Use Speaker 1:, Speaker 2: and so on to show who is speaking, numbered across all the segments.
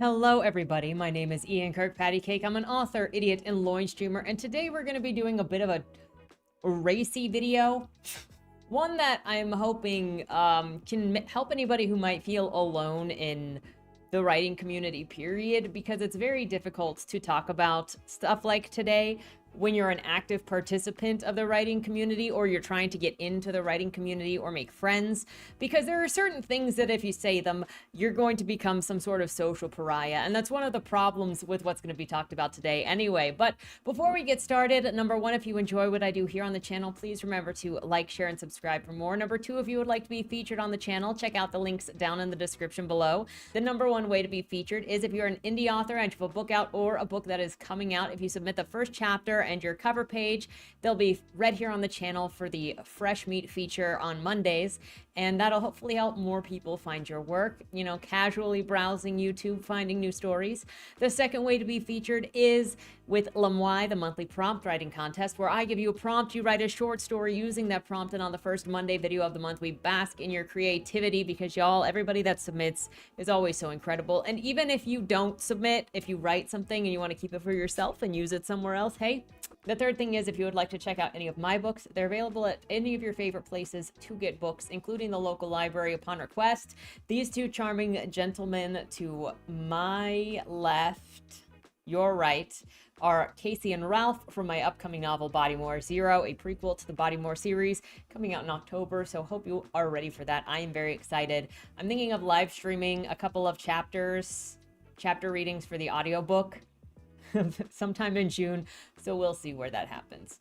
Speaker 1: Hello everybody, my name is Ian Kirkpatrick. I'm an author, idiot, and loin streamer, and today we're going to be doing a bit of a racy video. One that I'm hoping can help anybody who might feel alone in the writing community, period, because it's very difficult to talk about stuff like today when you're an active participant of the writing community, or you're trying to get into the writing community or make friends, because there are certain things that if you say them, you're going to become some sort of social pariah. And that's one of the problems with what's going to be talked about today anyway. But before we get started, number one, if you enjoy what I do here on the channel, please remember to like, share, and subscribe for more. Number two, if you would like to be featured on the channel, check out the links down in the description below. The number one way to be featured is if you're an indie author and you have a book out or a book that is coming out. If you submit the first chapter and your cover page, they'll be read here on the channel for the fresh meat feature on Mondays, and that'll hopefully help more people find your work, you know, casually browsing YouTube, finding new stories. The second way to be featured is with Lamwai, the monthly prompt writing contest, where I give you a prompt, you write a short story using that prompt, and on the first Monday video of the month, we bask in your creativity, because y'all, everybody that submits is always so incredible. And even if you don't submit, if you write something and you want to keep it for yourself and use it somewhere else, hey. The third thing is, if you would like to check out any of my books, they're available at any of your favorite places to get books, including the local library upon request. These two charming gentlemen to my left, your right, are Casey and Ralph from my upcoming novel Bodymore Zero, a prequel to the Bodymore series coming out in October, so hope you are ready for that. I am very excited. I'm thinking of live streaming a couple of chapter readings for the audiobook sometime in June, so we'll see where that happens.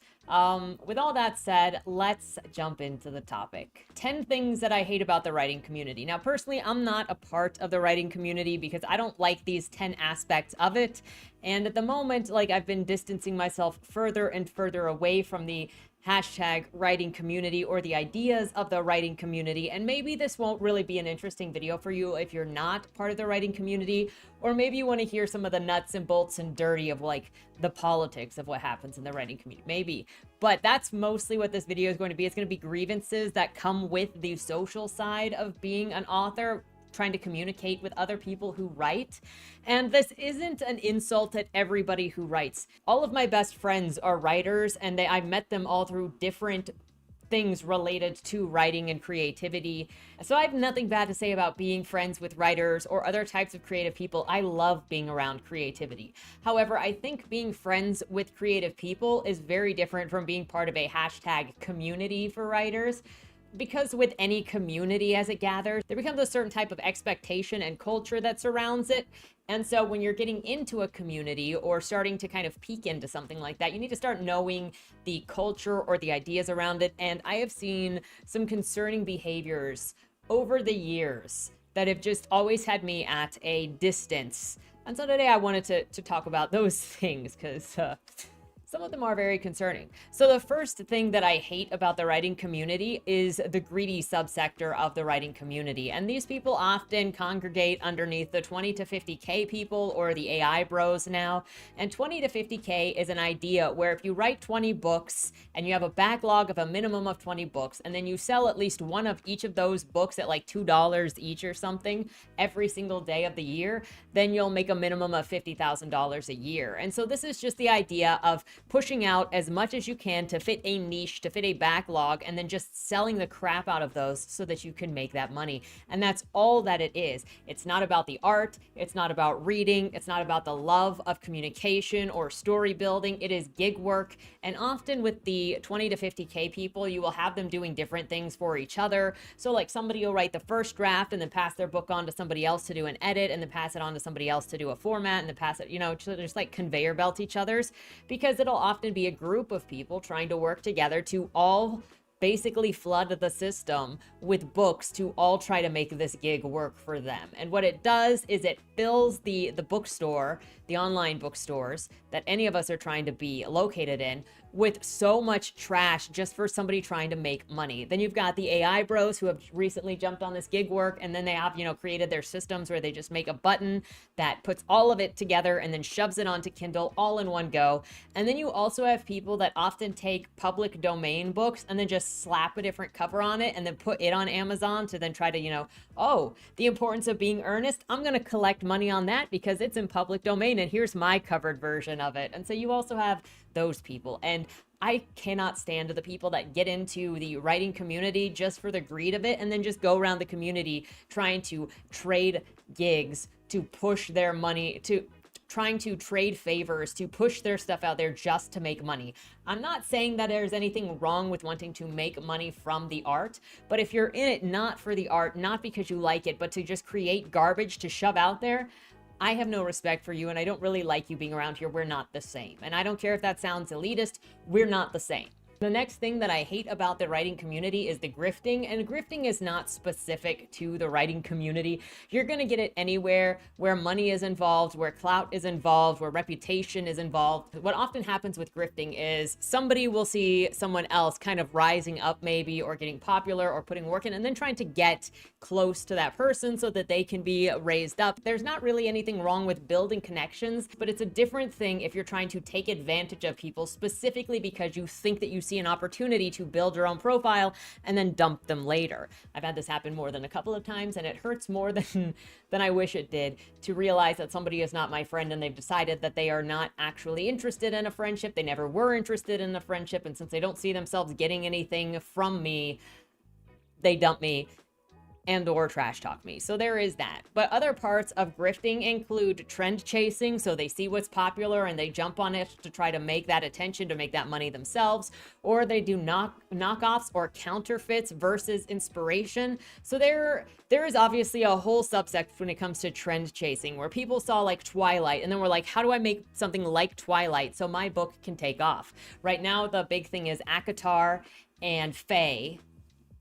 Speaker 1: With all that said, let's jump into the topic. 10 things that I hate about the writing community. Now, personally, I'm not a part of the writing community because I don't like these 10 aspects of it. And at the moment, like, I've been distancing myself further and further away from the hashtag writing community or the ideas of the writing community. And maybe this won't really be an interesting video for you if you're not part of the writing community, or maybe you want to hear some of the nuts and bolts and dirty of like the politics of what happens in the writing community, maybe. But that's mostly what this video is going to be. It's going to be grievances that come with the social side of being an author, trying to communicate with other people who write. And this isn't an insult at everybody who writes. All of my best friends are writers, and I met them all through different things related to writing and creativity. So I have nothing bad to say about being friends with writers or other types of creative people. I love being around creativity. However, I think being friends with creative people is very different from being part of a hashtag community for writers. Because with any community as it gathers, there becomes a certain type of expectation and culture that surrounds it. And so when you're getting into a community or starting to kind of peek into something like that, you need to start knowing the culture or the ideas around it. And I have seen some concerning behaviors over the years that have just always had me at a distance. And so today I wanted to talk about those things, because some of them are very concerning. So the first thing that I hate about the writing community is the greedy subsector of the writing community. And these people often congregate underneath the 20 to 50K people, or the AI bros now. And 20 to 50K is an idea where if you write 20 books and you have a backlog of a minimum of 20 books, and then you sell at least one of each of those books at like $2 each or something every single day of the year, then you'll make a minimum of $50,000 a year. And so this is just the idea of pushing out as much as you can to fit a niche, to fit a backlog, and then just selling the crap out of those so that you can make that money. And that's all that it is. It's not about the art. It's not about reading. It's not about the love of communication or story building. It is gig work. And often with the 20 to 50K people, you will have them doing different things for each other. So like somebody will write the first draft and then pass their book on to somebody else to do an edit, and then pass it on to somebody else to do a format, and then pass it, you know, just like conveyor belt each other's, because it'll often be a group of people trying to work together to all basically flood the system with books to all try to make this gig work for them. And what it does is it fills the bookstore, the online bookstores that any of us are trying to be located in, with so much trash just for somebody trying to make money. Then you've got the AI bros who have recently jumped on this gig work, and then they have, you know, created their systems where they just make a button that puts all of it together and then shoves it onto Kindle all in one go. And then you also have people that often take public domain books and then just slap a different cover on it and then put it on Amazon to then try to, you know, oh, the importance of being earnest. I'm going to collect money on that because it's in public domain and here's my covered version of it. And so you also have those people. And I cannot stand the people that get into the writing community just for the greed of it and then just go around the community trying to trade gigs to push their money, to trying to trade favors, to push their stuff out there just to make money. I'm not saying that there's anything wrong with wanting to make money from the art, but if you're in it not for the art, not because you like it, but to just create garbage to shove out there, I have no respect for you, and I don't really like you being around here. We're not the same. And I don't care if that sounds elitist, we're not the same. The next thing that I hate about the writing community is the grifting, and grifting is not specific to the writing community. You're gonna get it anywhere where money is involved, where clout is involved, where reputation is involved. What often happens with grifting is somebody will see someone else kind of rising up maybe, or getting popular, or putting work in, and then trying to get close to that person so that they can be raised up. There's not really anything wrong with building connections, but it's a different thing if you're trying to take advantage of people specifically because you think that you see an opportunity to build your own profile and then dump them later. I've had this happen more than a couple of times, and it hurts more than I wish it did to realize that somebody is not my friend and they've decided that they are not actually interested in a friendship. They never were interested in a friendship, and since they don't see themselves getting anything from me, they dump me and or trash talk me. So there is that. But other parts of grifting include trend chasing. So they see what's popular and they jump on it to try to make that attention, to make that money themselves. Or they do knockoffs or counterfeits versus inspiration. So there is obviously a whole subsect when it comes to trend chasing, where people saw like Twilight and then were like, how do I make something like Twilight so my book can take off? Right now, the big thing is ACOTAR and Fae,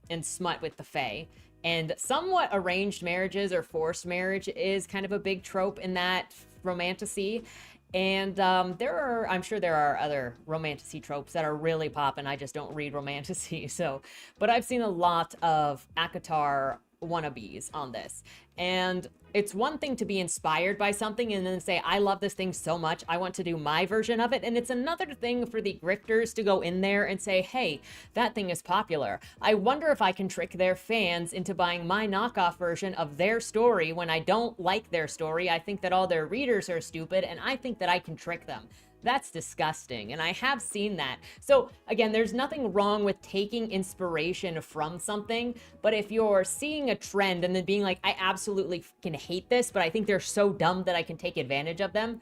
Speaker 1: and smut with the Fae. And somewhat arranged marriages or forced marriage is kind of a big trope in that romantasy. And I'm sure there are other romantasy tropes that are really poppin'. I just don't read romantasy. So, but I've seen a lot of ACOTAR wannabes on this. And it's one thing to be inspired by something and then say, I love this thing so much, I want to do my version of it. And it's another thing for the grifters to go in there and say, hey, that thing is popular. I wonder if I can trick their fans into buying my knockoff version of their story when I don't like their story. I think that all their readers are stupid, and I think that I can trick them. That's disgusting, and I have seen that. So again, there's nothing wrong with taking inspiration from something, but if you're seeing a trend and then being like, I absolutely can hate this, but I think they're so dumb that I can take advantage of them.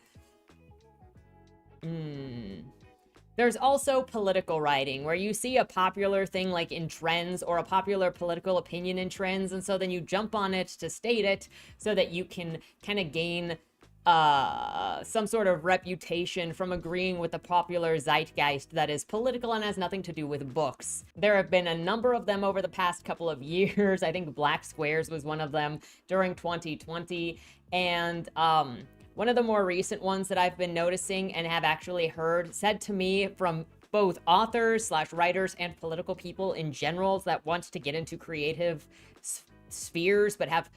Speaker 1: There's also political writing, where you see a popular thing like in trends, or a popular political opinion in trends, and so then you jump on it to state it so that you can kind of gain some sort of reputation from agreeing with the popular zeitgeist that is political and has nothing to do with books. There have been a number of them over the past couple of years. I think Black Squares was one of them during 2020. And one of the more recent ones that I've been noticing and have actually heard said to me from both authors / writers and political people in general that want to get into creative spheres but have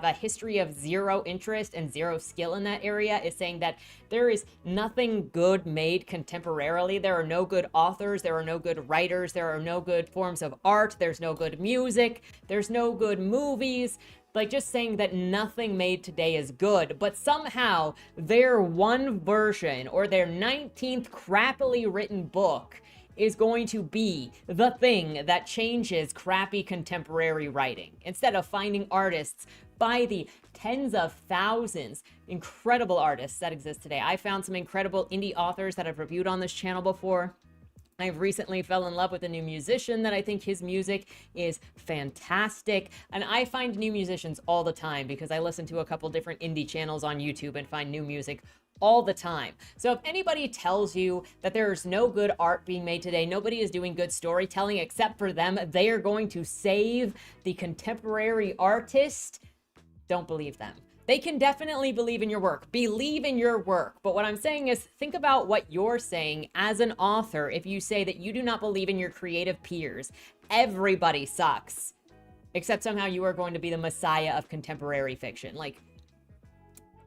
Speaker 1: a history of zero interest and zero skill in that area, is saying that there is nothing good made contemporarily. There are no good authors, there are no good writers, there are no good forms of art, there's no good music, there's no good movies. Like, just saying that nothing made today is good, but somehow their one version or their 19th crappily written book is going to be the thing that changes crappy contemporary writing. Instead of finding artists by the tens of thousands, incredible artists that exist today. I found some incredible indie authors that I've reviewed on this channel before. I've recently fell in love with a new musician that I think his music is fantastic. And I find new musicians all the time because I listen to a couple different indie channels on YouTube and find new music all the time. So if anybody tells you that there's no good art being made today, nobody is doing good storytelling except for them, they are going to save the contemporary artist, don't believe them. They can definitely believe in your work. Believe in your work. But what I'm saying is, think about what you're saying as an author. If you say that you do not believe in your creative peers, everybody sucks, except somehow you are going to be the messiah of contemporary fiction. Like,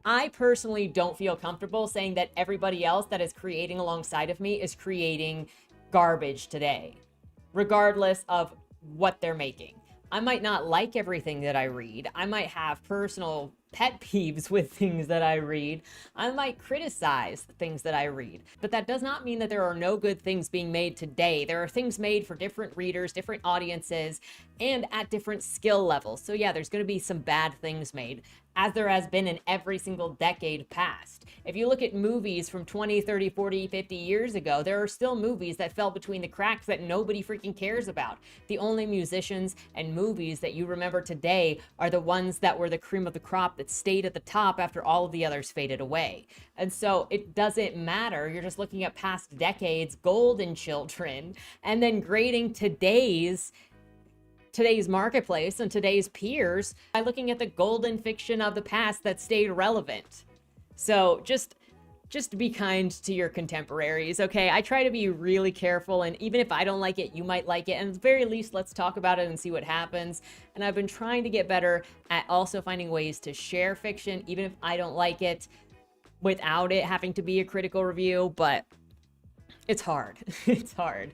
Speaker 1: I personally don't feel comfortable saying that everybody else that is creating alongside of me is creating garbage today, regardless of what they're making. I might not like everything that I read. I might have personal pet peeves with things that I read. I might criticize the things that I read. But that does not mean that there are no good things being made today. There are things made for different readers, different audiences, and at different skill levels. So yeah, there's going to be some bad things made, as there has been in every single decade past. If you look at movies from 20, 30, 40, 50 years ago, there are still movies that fell between the cracks that nobody freaking cares about. The only musicians and movies that you remember today are the ones that were the cream of the crop that stayed at the top after all of the others faded away. And so it doesn't matter. You're just looking at past decades, golden children, and then grading today's marketplace and today's peers by looking at the golden fiction of the past that stayed relevant. So just be kind to your contemporaries, okay? I try to be really careful, and even if I don't like it, you might like it, and at the very least, let's talk about it and see what happens. And I've been trying to get better at also finding ways to share fiction, even if I don't like it, without it having to be a critical review, but it's hard. It's hard.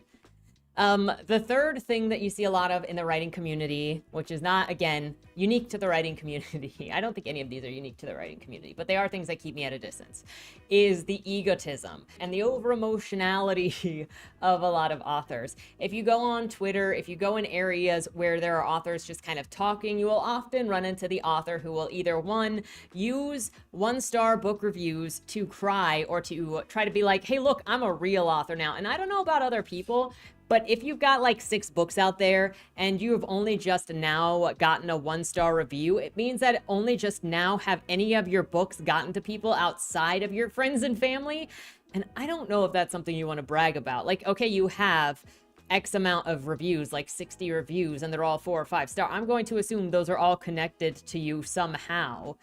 Speaker 1: The third thing that you see a lot of in the writing community, which is not, again, unique to the writing community, I don't think any of these are unique to the writing community, but they are things that keep me at a distance, is the egotism and the over-emotionality of a lot of authors. If you go on Twitter, if you go in areas where there are authors just kind of talking, you will often run into the author who will either, one, use one-star book reviews to cry or to try to be like, hey, look, I'm a real author now. And I don't know about other people, but if you've got like 6 books out there and you have only just now gotten a 1-star review, it means that only just now have any of your books gotten to people outside of your friends and family. And I don't know if that's something you want to brag about. Like, okay, you have X amount of reviews, like 60 reviews, and they're all 4 or 5 star. I'm going to assume those are all connected to you somehow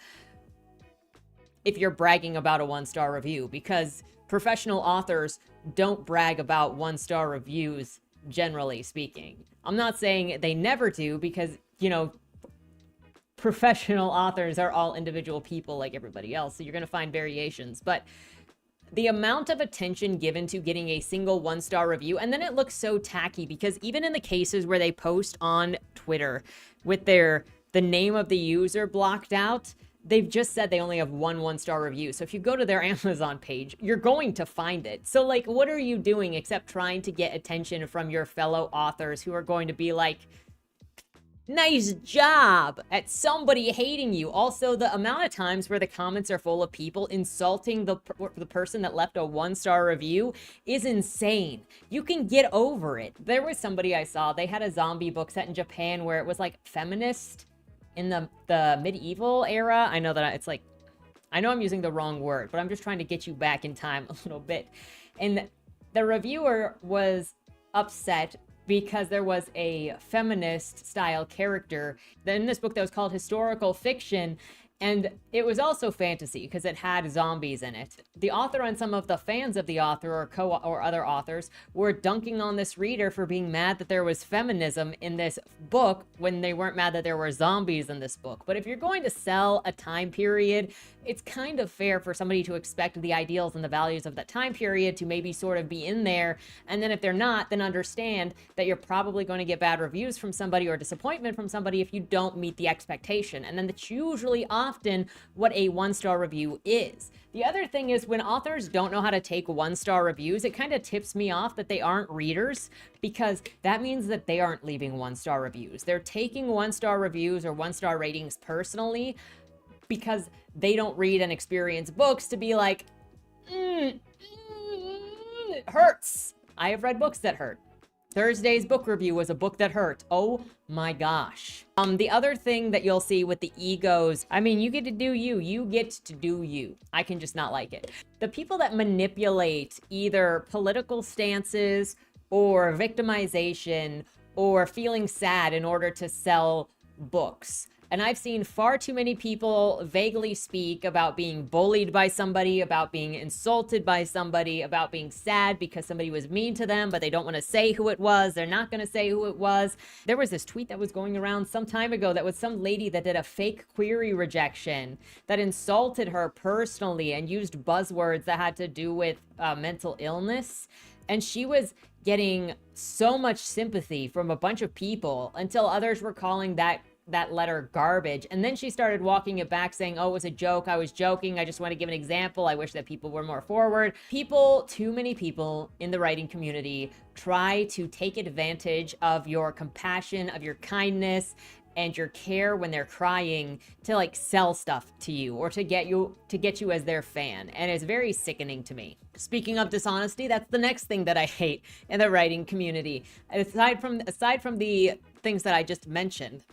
Speaker 1: if you're bragging about a 1-star review, because professional authors don't brag about 1-star reviews, generally speaking. I'm not saying they never do, because, you know, professional authors are all individual people like everybody else, so you're going to find variations. But the amount of attention given to getting a single 1-star review, and then it looks so tacky, because even in the cases where they post on Twitter with the name of the user blocked out, they've just said they only have 1-star review. So if you go to their Amazon page, you're going to find it. So like, what are you doing except trying to get attention from your fellow authors who are going to be like, nice job at somebody hating you? Also, the amount of times where the comments are full of people insulting the person that left a 1-star review is insane. You can get over it. There was somebody I saw, they had a zombie book set in Japan where it was like feminist in the medieval era. I know that it's like, I know I'm using the wrong word, but I'm just trying to get you back in time a little bit. And the reviewer was upset because there was a feminist style character in this book that was called historical fiction, and it was also fantasy because it had zombies in it. The author and some of the fans of the author or other authors were dunking on this reader for being mad that there was feminism in this book when they weren't mad that there were zombies in this book. But if you're going to sell a time period, it's kind of fair for somebody to expect the ideals and the values of that time period to maybe sort of be in there. And then if they're not, then understand that you're probably going to get bad reviews from somebody or disappointment from somebody if you don't meet the expectation. And then that's usually often what a 1-star review is. The other thing is, when authors don't know how to take 1-star reviews, it kind of tips me off that they aren't readers, because that means that they aren't leaving 1-star reviews. They're taking 1-star reviews or 1-star ratings personally because they don't read and experience books to be like, it hurts. I have read books that hurt. Thursday's book review was a book that hurt. Oh my gosh. The other thing that you'll see with the egos, I mean, you get to do you. You get to do you. I can just not like it. The people that manipulate either political stances or victimization or feeling sad in order to sell books, And I've seen far too many people vaguely speak about being bullied by somebody, about being insulted by somebody, about being sad because somebody was mean to them, but they don't want to say who it was. They're not going to say who it was. There was this tweet that was going around some time ago that was some lady that did a fake query rejection that insulted her personally and used buzzwords that had to do with mental illness. And she was getting so much sympathy from a bunch of people until others were calling that letter garbage. And then she started walking it back saying, oh, it was a joke. I was joking. I just want to give an example. I wish that people were more forward. Too many people in the writing community try to take advantage of your compassion, of your kindness, and your care when they're crying to like sell stuff to you or to get you as their fan. And it's very sickening to me. Speaking of dishonesty, that's the next thing that I hate in the writing community. Aside from the things that I just mentioned,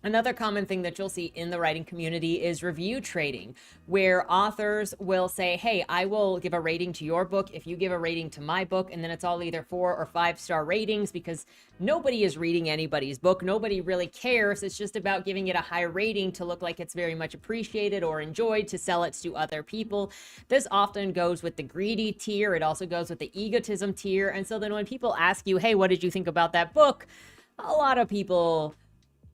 Speaker 1: another common thing that you'll see in the writing community is review trading, where authors will say, hey, I will give a rating to your book if you give a rating to my book, and then it's all either 4 or 5-star ratings because nobody is reading anybody's book. Nobody really cares. It's just about giving it a high rating to look like it's very much appreciated or enjoyed to sell it to other people. This often goes with the greedy tier. It also goes with the egotism tier. And so then when people ask you, hey, what did you think about that book? A lot of people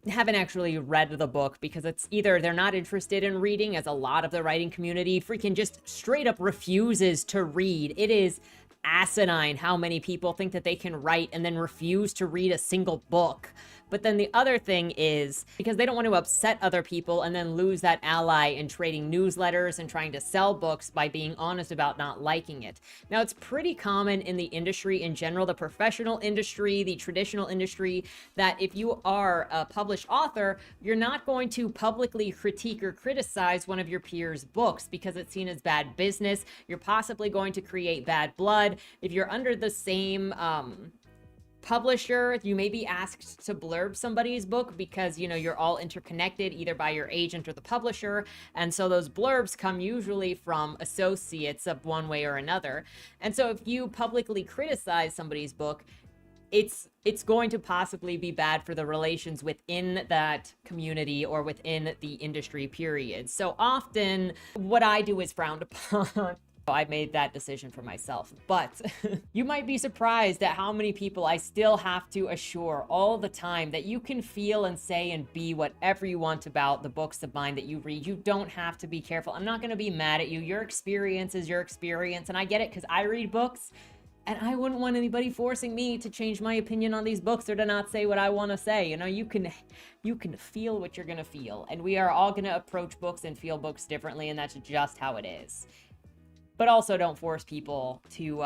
Speaker 1: haven't actually read the book because it's either they're not interested in reading, as a lot of the writing community freaking just straight up refuses to read. It is asinine how many people think that they can write and then refuse to read a single book. But then the other thing is because they don't want to upset other people and then lose that ally in trading newsletters and trying to sell books by being honest about not liking it. Now, it's pretty common in the industry in general, the professional industry, the traditional industry, that if you are a published author, you're not going to publicly critique or criticize one of your peers' books because it's seen as bad business. You're possibly going to create bad blood. If you're under the same publisher, you may be asked to blurb somebody's book because, you know, you're all interconnected either by your agent or the publisher. And so those blurbs come usually from associates of one way or another. And so if you publicly criticize somebody's book, it's going to possibly be bad for the relations within that community or within the industry, period. So often what I do is frowned upon. I made that decision for myself, but you might be surprised at how many people I still have to assure all the time that you can feel and say and be whatever you want about the books of mine that you read. You don't have to be careful. I'm not going to be mad at you. Your experience is your experience, and I get it because I read books, and I wouldn't want anybody forcing me to change my opinion on these books or to not say what I want to say. You know, you can feel what you're going to feel, and we are all going to approach books and feel books differently, and that's just how it is. But also don't force people to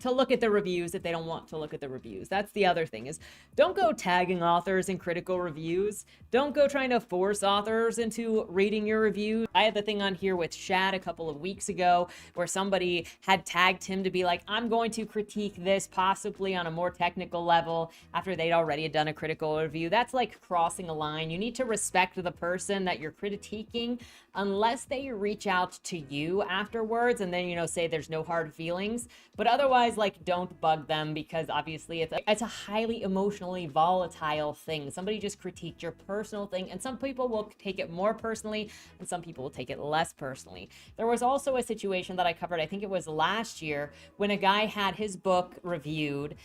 Speaker 1: look at the reviews if they don't want to look at the reviews. That's the other thing, is don't go tagging authors in critical reviews. Don't go trying to force authors into reading your reviews. I had the thing on here with Shad a couple of weeks ago where somebody had tagged him to be like, I'm going to critique this possibly on a more technical level after they'd already done a critical review. That's like crossing a line. You need to respect the person that you're critiquing unless they reach out to you afterwards and then, you know, say there's no hard feelings. But otherwise, like, don't bug them because obviously it's a highly emotionally volatile thing. Somebody just critiqued your personal thing, and some people will take it more personally and some people will take it less personally. There was also a situation that I covered, I think it was last year, when a guy had his book reviewed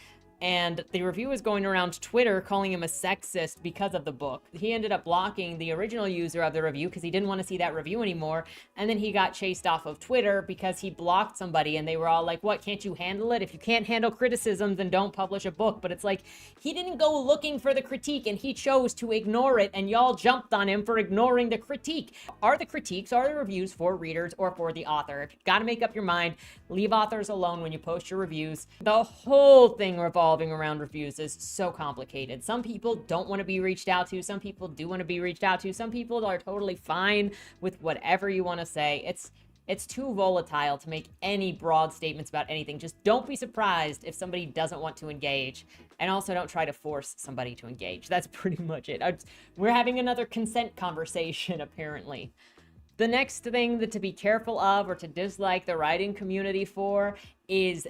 Speaker 1: and the review was going around Twitter calling him a sexist because of the book. He ended up blocking the original user of the review because he didn't want to see that review anymore. And then he got chased off of Twitter because he blocked somebody and they were all like, what, can't you handle it? If you can't handle criticism, then don't publish a book. But it's like, he didn't go looking for the critique and he chose to ignore it, and y'all jumped on him for ignoring the critique. Are the critiques, are the reviews for readers or for the author? If you've got to make up your mind, leave authors alone when you post your reviews. The whole thing revolves around reviews is so complicated. Some people don't want to be reached out to. Some people do want to be reached out to. Some people are totally fine with whatever you want to say. It's too volatile to make any broad statements about anything. Just don't be surprised if somebody doesn't want to engage, and also don't try to force somebody to engage. That's pretty much it. We're having another consent conversation, apparently. The next thing that to be careful of or to dislike the writing community for is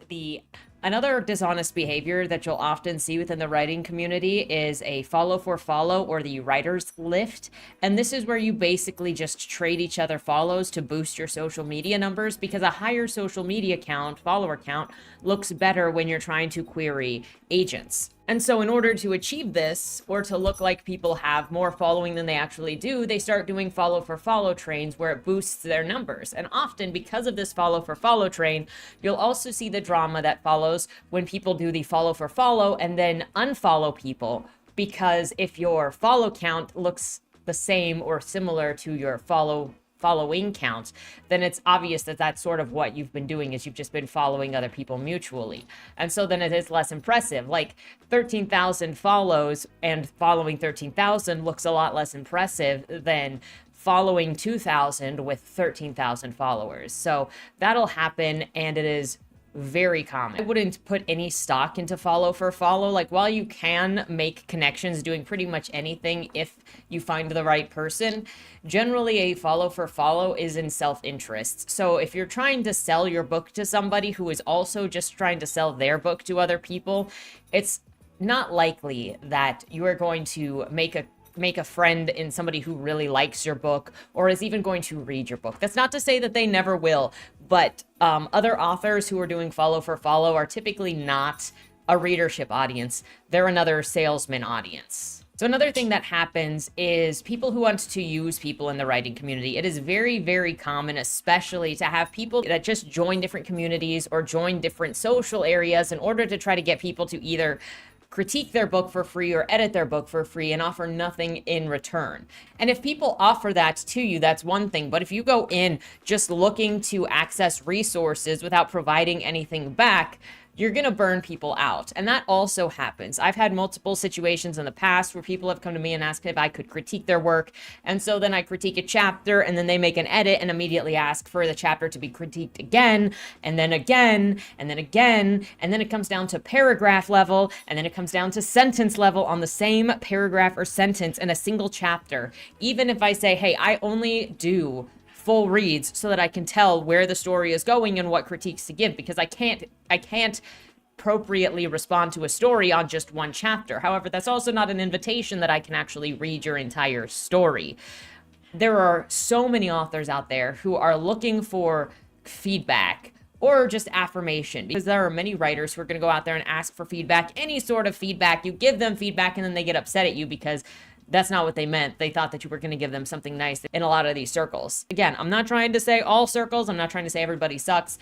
Speaker 1: another dishonest behavior that you'll often see within the writing community is a follow for follow, or the writer's lift. And this is where you basically just trade each other follows to boost your social media numbers, because a higher social media count, follower count, looks better when you're trying to query agents. And so in order to achieve this, or to look like people have more following than they actually do, they start doing follow for follow trains where it boosts their numbers. And often, because of this follow for follow train, you'll also see the drama that follows when people do the follow for follow and then unfollow people. Because if your follow count looks the same or similar to your following count, then it's obvious that that's sort of what you've been doing, is you've just been following other people mutually. And so then it is less impressive. Like 13,000 follows and following 13,000 looks a lot less impressive than following 2,000 with 13,000 followers. So that'll happen, and it is very common. I wouldn't put any stock into follow for follow. Like, while you can make connections doing pretty much anything if you find the right person, generally a follow for follow is in self-interest. So if you're trying to sell your book to somebody who is also just trying to sell their book to other people, it's not likely that you are going to make a friend in somebody who really likes your book or is even going to read your book. That's not to say that they never will, but other authors who are doing follow for follow are typically not a readership audience. They're another salesman audience. So another thing that happens is people who want to use people in the writing community. It is very, very common, especially to have people that just join different communities or join different social areas in order to try to get people to either critique their book for free or edit their book for free and offer nothing in return. And if people offer that to you, that's one thing. But if you go in just looking to access resources without providing anything back, you're going to burn people out. And that also happens. I've had multiple situations in the past where people have come to me and asked if I could critique their work. And so then I critique a chapter, and then they make an edit and immediately ask for the chapter to be critiqued again, and then again, and then again. And then it comes down to paragraph level, and then it comes down to sentence level on the same paragraph or sentence in a single chapter. Even if I say, hey, I only do full reads so that I can tell where the story is going and what critiques to give, because I can't appropriately respond to a story on just one chapter. However, that's also not an invitation that I can actually read your entire story. There are so many authors out there who are looking for feedback or just affirmation, because there are many writers who are going to go out there and ask for feedback, any sort of feedback. You give them feedback and then they get upset at you because that's not what they meant. They thought that you were going to give them something nice in a lot of these circles. Again, I'm not trying to say all circles. I'm not trying to say everybody sucks.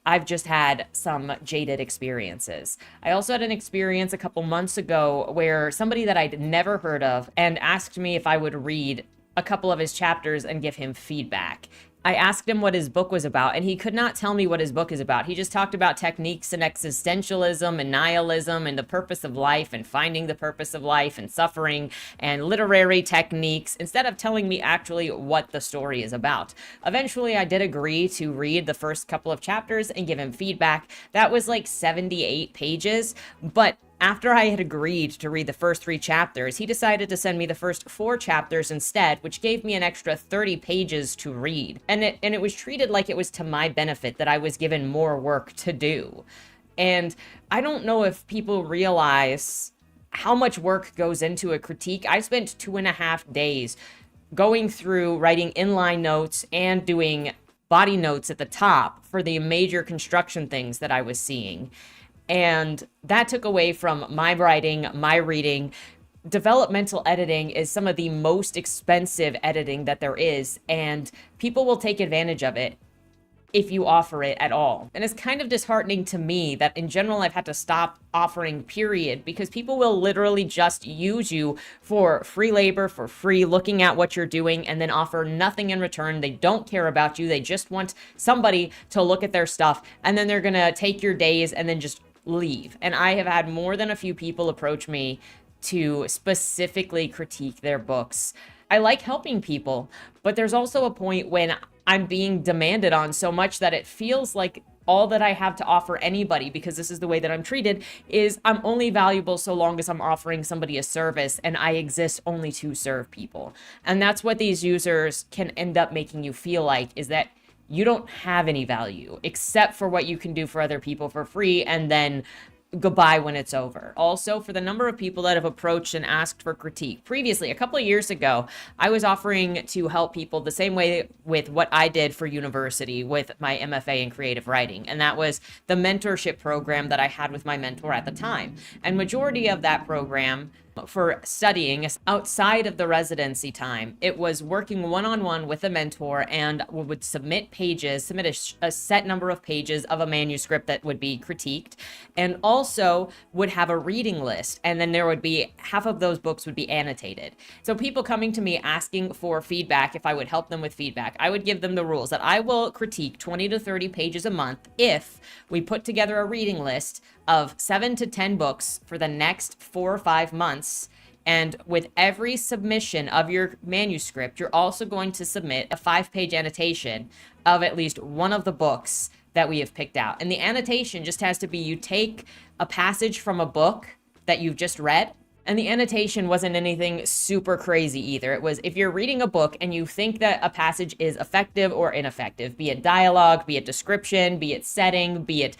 Speaker 1: I've just had some jaded experiences. I also had an experience a couple months ago where somebody that I'd never heard of and asked me if I would read a couple of his chapters and give him feedback. I asked him what his book was about, and he could not tell me what his book is about. He just talked about techniques and existentialism and nihilism and the purpose of life and finding the purpose of life and suffering and literary techniques, instead of telling me actually what the story is about. Eventually, I did agree to read the first couple of chapters and give him feedback. That was like 78 pages, but after I had agreed to read the first 3 chapters, he decided to send me the first 4 chapters instead, which gave me an extra 30 pages to read. And it was treated like it was to my benefit that I was given more work to do. And I don't know if people realize how much work goes into a critique. I spent 2.5 days going through writing inline notes and doing body notes at the top for the major construction things that I was seeing. And that took away from my writing, my reading. Developmental editing is some of the most expensive editing that there is, and people will take advantage of it if you offer it at all. And it's kind of disheartening to me that in general I've had to stop offering, period, because people will literally just use you for free labor, for free, looking at what you're doing, and then offer nothing in return. They don't care about you. They just want somebody to look at their stuff, and then they're gonna take your days and then just leave. And I have had more than a few people approach me to specifically critique their books. I like helping people, but there's also a point when I'm being demanded on so much that it feels like all that I have to offer anybody, because this is the way that I'm treated, is I'm only valuable so long as I'm offering somebody a service, and I exist only to serve people. And that's what these users can end up making you feel like, is that you don't have any value except for what you can do for other people for free, and then goodbye when it's over. Also, for the number of people that have approached and asked for critique previously, a couple of years ago, I was offering to help people the same way with what I did for university with my MFA in creative writing. And that was the mentorship program that I had with my mentor at the time. And majority of that program for studying outside of the residency time, it was working one-on-one with a mentor, and would submit a set number of pages of a manuscript that would be critiqued, and also would have a reading list, and then there would be half of those books would be annotated. So people coming to me asking for feedback, if I would help them with feedback, I would give them the rules that I will critique 20 to 30 pages a month if we put together a reading list of 7 to 10 books for the next 4 or 5 months. And with every submission of your manuscript, you're also going to submit a 5-page annotation of at least one of the books that we have picked out. And the annotation just has to be, you take a passage from a book that you've just read, and the annotation wasn't anything super crazy either. It was, if you're reading a book and you think that a passage is effective or ineffective, be it dialogue, be it description, be it setting, be it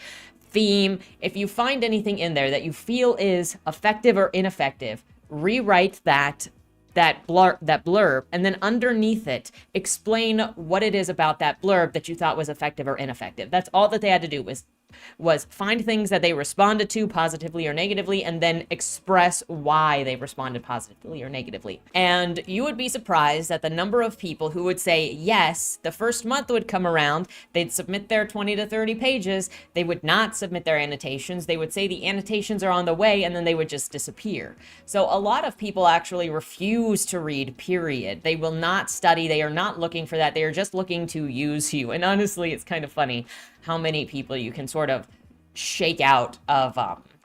Speaker 1: theme, if you find anything in there that you feel is effective or ineffective, rewrite that blurb, and then underneath it, explain what it is about that blurb that you thought was effective or ineffective. That's all that they had to do, was find things that they responded to positively or negatively, and then express why they responded positively or negatively. And you would be surprised at the number of people who would say yes. The first month would come around, they'd submit their 20 to 30 pages, they would not submit their annotations, they would say the annotations are on the way, and then they would just disappear. So a lot of people actually refuse to read, period. They will not study, they are not looking for that, they are just looking to use you. And honestly, it's kind of funny how many people you can sort of shake out of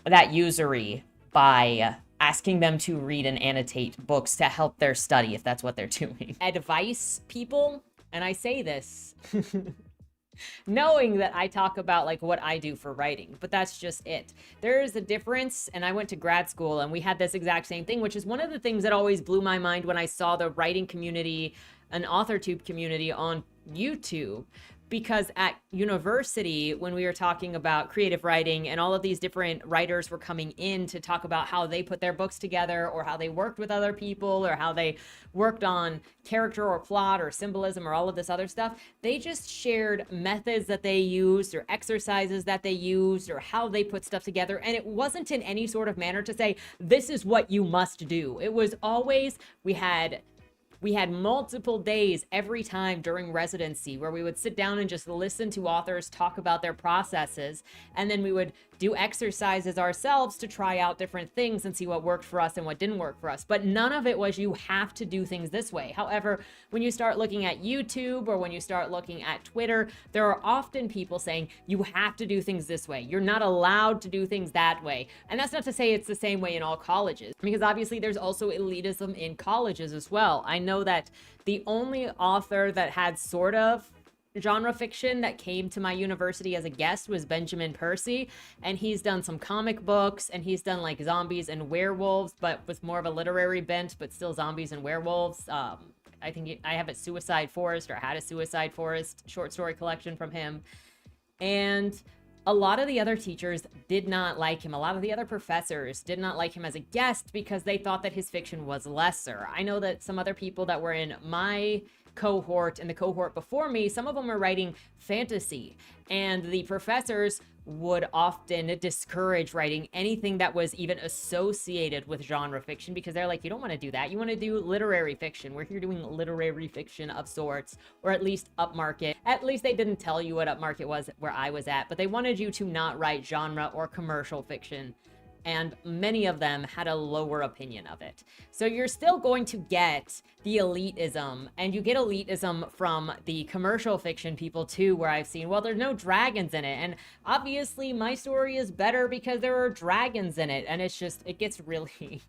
Speaker 1: that usury by asking them to read and annotate books to help their study, if that's what they're doing. Advice, people, and I say this knowing that I talk about like what I do for writing, but that's just it. There is a difference, and I went to grad school and we had this exact same thing, which is one of the things that always blew my mind when I saw the writing community, an AuthorTube community on YouTube. Because at university, when we were talking about creative writing and all of these different writers were coming in to talk about how they put their books together, or how they worked with other people, or how they worked on character or plot or symbolism or all of this other stuff, they just shared methods that they used or exercises that they used or how they put stuff together. And it wasn't in any sort of manner to say, this is what you must do. It was always, we had multiple days every time during residency where we would sit down and just listen to authors talk about their processes. And then we would do exercises ourselves to try out different things and see what worked for us and what didn't work for us. But none of it was, you have to do things this way. However, when you start looking at YouTube or when you start looking at Twitter, there are often people saying, you have to do things this way. You're not allowed to do things that way. And that's not to say it's the same way in all colleges, because obviously there's also elitism in colleges as well. I know that the only author that had sort of genre fiction that came to my university as a guest was Benjamin Percy, and he's done some comic books, and he's done like zombies and werewolves, but with more of a literary bent, but still zombies and werewolves. I think I have a Suicide Forest, or had a Suicide Forest short story collection from him. And a lot of the other teachers did not like him. A lot of the other professors did not like him as a guest because they thought that his fiction was lesser. I know that some other people that were in my cohort and the cohort before me, some of them are writing fantasy, and the professors would often discourage writing anything that was even associated with genre fiction, because they're like, you don't want to do that. You want to do literary fiction. We're here doing literary fiction of sorts, or at least upmarket. At least they didn't tell you what upmarket was where I was at, but they wanted you to not write genre or commercial fiction. And many of them had a lower opinion of it. So you're still going to get the elitism, and you get elitism from the commercial fiction people too, where I've seen, well, there's no dragons in it. And obviously my story is better because there are dragons in it. And it's just, it gets really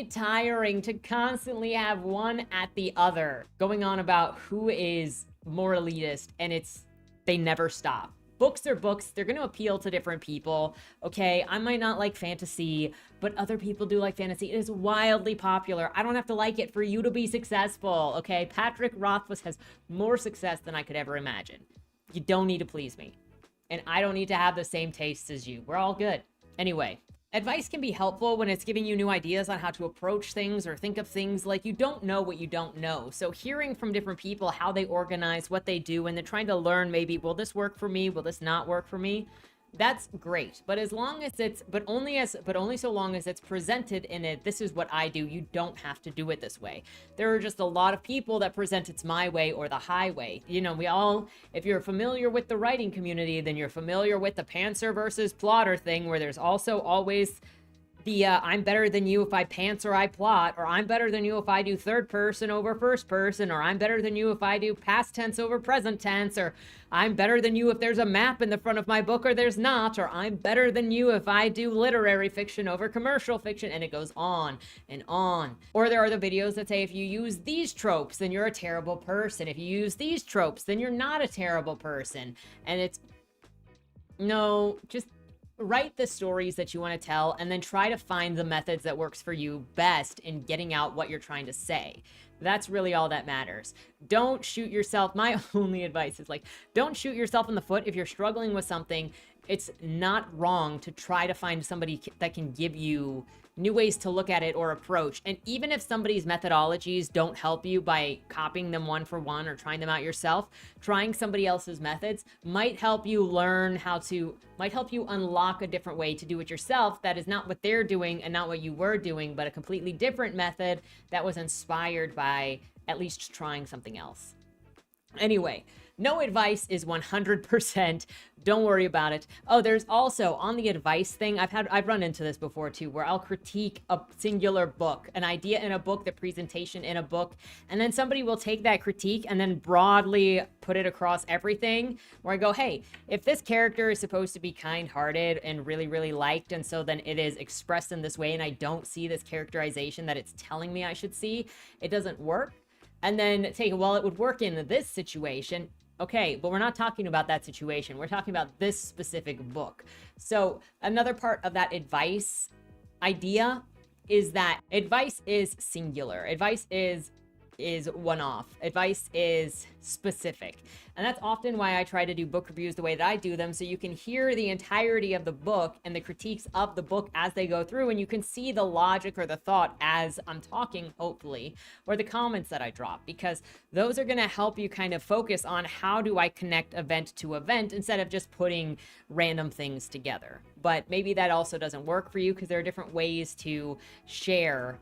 Speaker 1: tiring to constantly have one at the other going on about who is more elitist, and they never stop. Books are books. They're going to appeal to different people. Okay, I might not like fantasy, but other people do like fantasy. It is wildly popular. I don't have to like it for you to be successful. Okay, Patrick Rothfuss has more success than I could ever imagine. You don't need to please me. And I don't need to have the same tastes as you. We're all good. Anyway, advice can be helpful when it's giving you new ideas on how to approach things or think of things like you don't know what you don't know. So hearing from different people how they organize, what they do, and then trying to learn maybe, will this work for me? Will this not work for me? That's great. But as long as it's, but only so long as it's presented in it, this is what I do. You don't have to do it this way. There are just a lot of people that present it's my way or the highway. You know, we all, if you're familiar with the writing community, then you're familiar with the pantser versus plotter thing, where there's also always the I'm better than you if I pants or I plot, or I'm better than you if I do third person over first person, or I'm better than you if I do past tense over present tense, or I'm better than you if there's a map in the front of my book or there's not, or I'm better than you if I do literary fiction over commercial fiction, and it goes on and on. Or there are the videos that say if you use these tropes, then you're a terrible person. If you use these tropes, then you're not a terrible person. And it's, no, just write the stories that you want to tell and then try to find the methods that works for you best in getting out what you're trying to say. That's really all that matters. Don't shoot yourself. My only advice is, like, don't shoot yourself in the foot. If you're struggling with something, it's not wrong to try to find somebody that can give you new ways to look at it or approach. And even if somebody's methodologies don't help you by copying them one for one or trying them out yourself, trying somebody else's methods might help you learn how to, might help you unlock a different way to do it yourself that is not what they're doing and not what you were doing, but a completely different method that was inspired by at least trying something else. Anyway, no advice is 100%. Don't worry about it. Oh, there's also, on the advice thing, I've run into this before too, where I'll critique a singular book, an idea in a book, the presentation in a book, and then somebody will take that critique and then broadly put it across everything, where I go, hey, if this character is supposed to be kind-hearted and really, really liked, and so then it is expressed in this way, and I don't see this characterization that it's telling me I should see, it doesn't work. And then take, well, it would work in this situation. Okay, but we're not talking about that situation. We're talking about this specific book. So another part of that advice idea is that advice is singular. Advice is one-off. Advice is specific. And that's often why I try to do book reviews the way that I do them, so you can hear the entirety of the book and the critiques of the book as they go through, and you can see the logic or the thought as I'm talking, hopefully, or the comments that I drop, because those are going to help you kind of focus on how do I connect event to event instead of just putting random things together. But maybe that also doesn't work for you, because there are different ways to share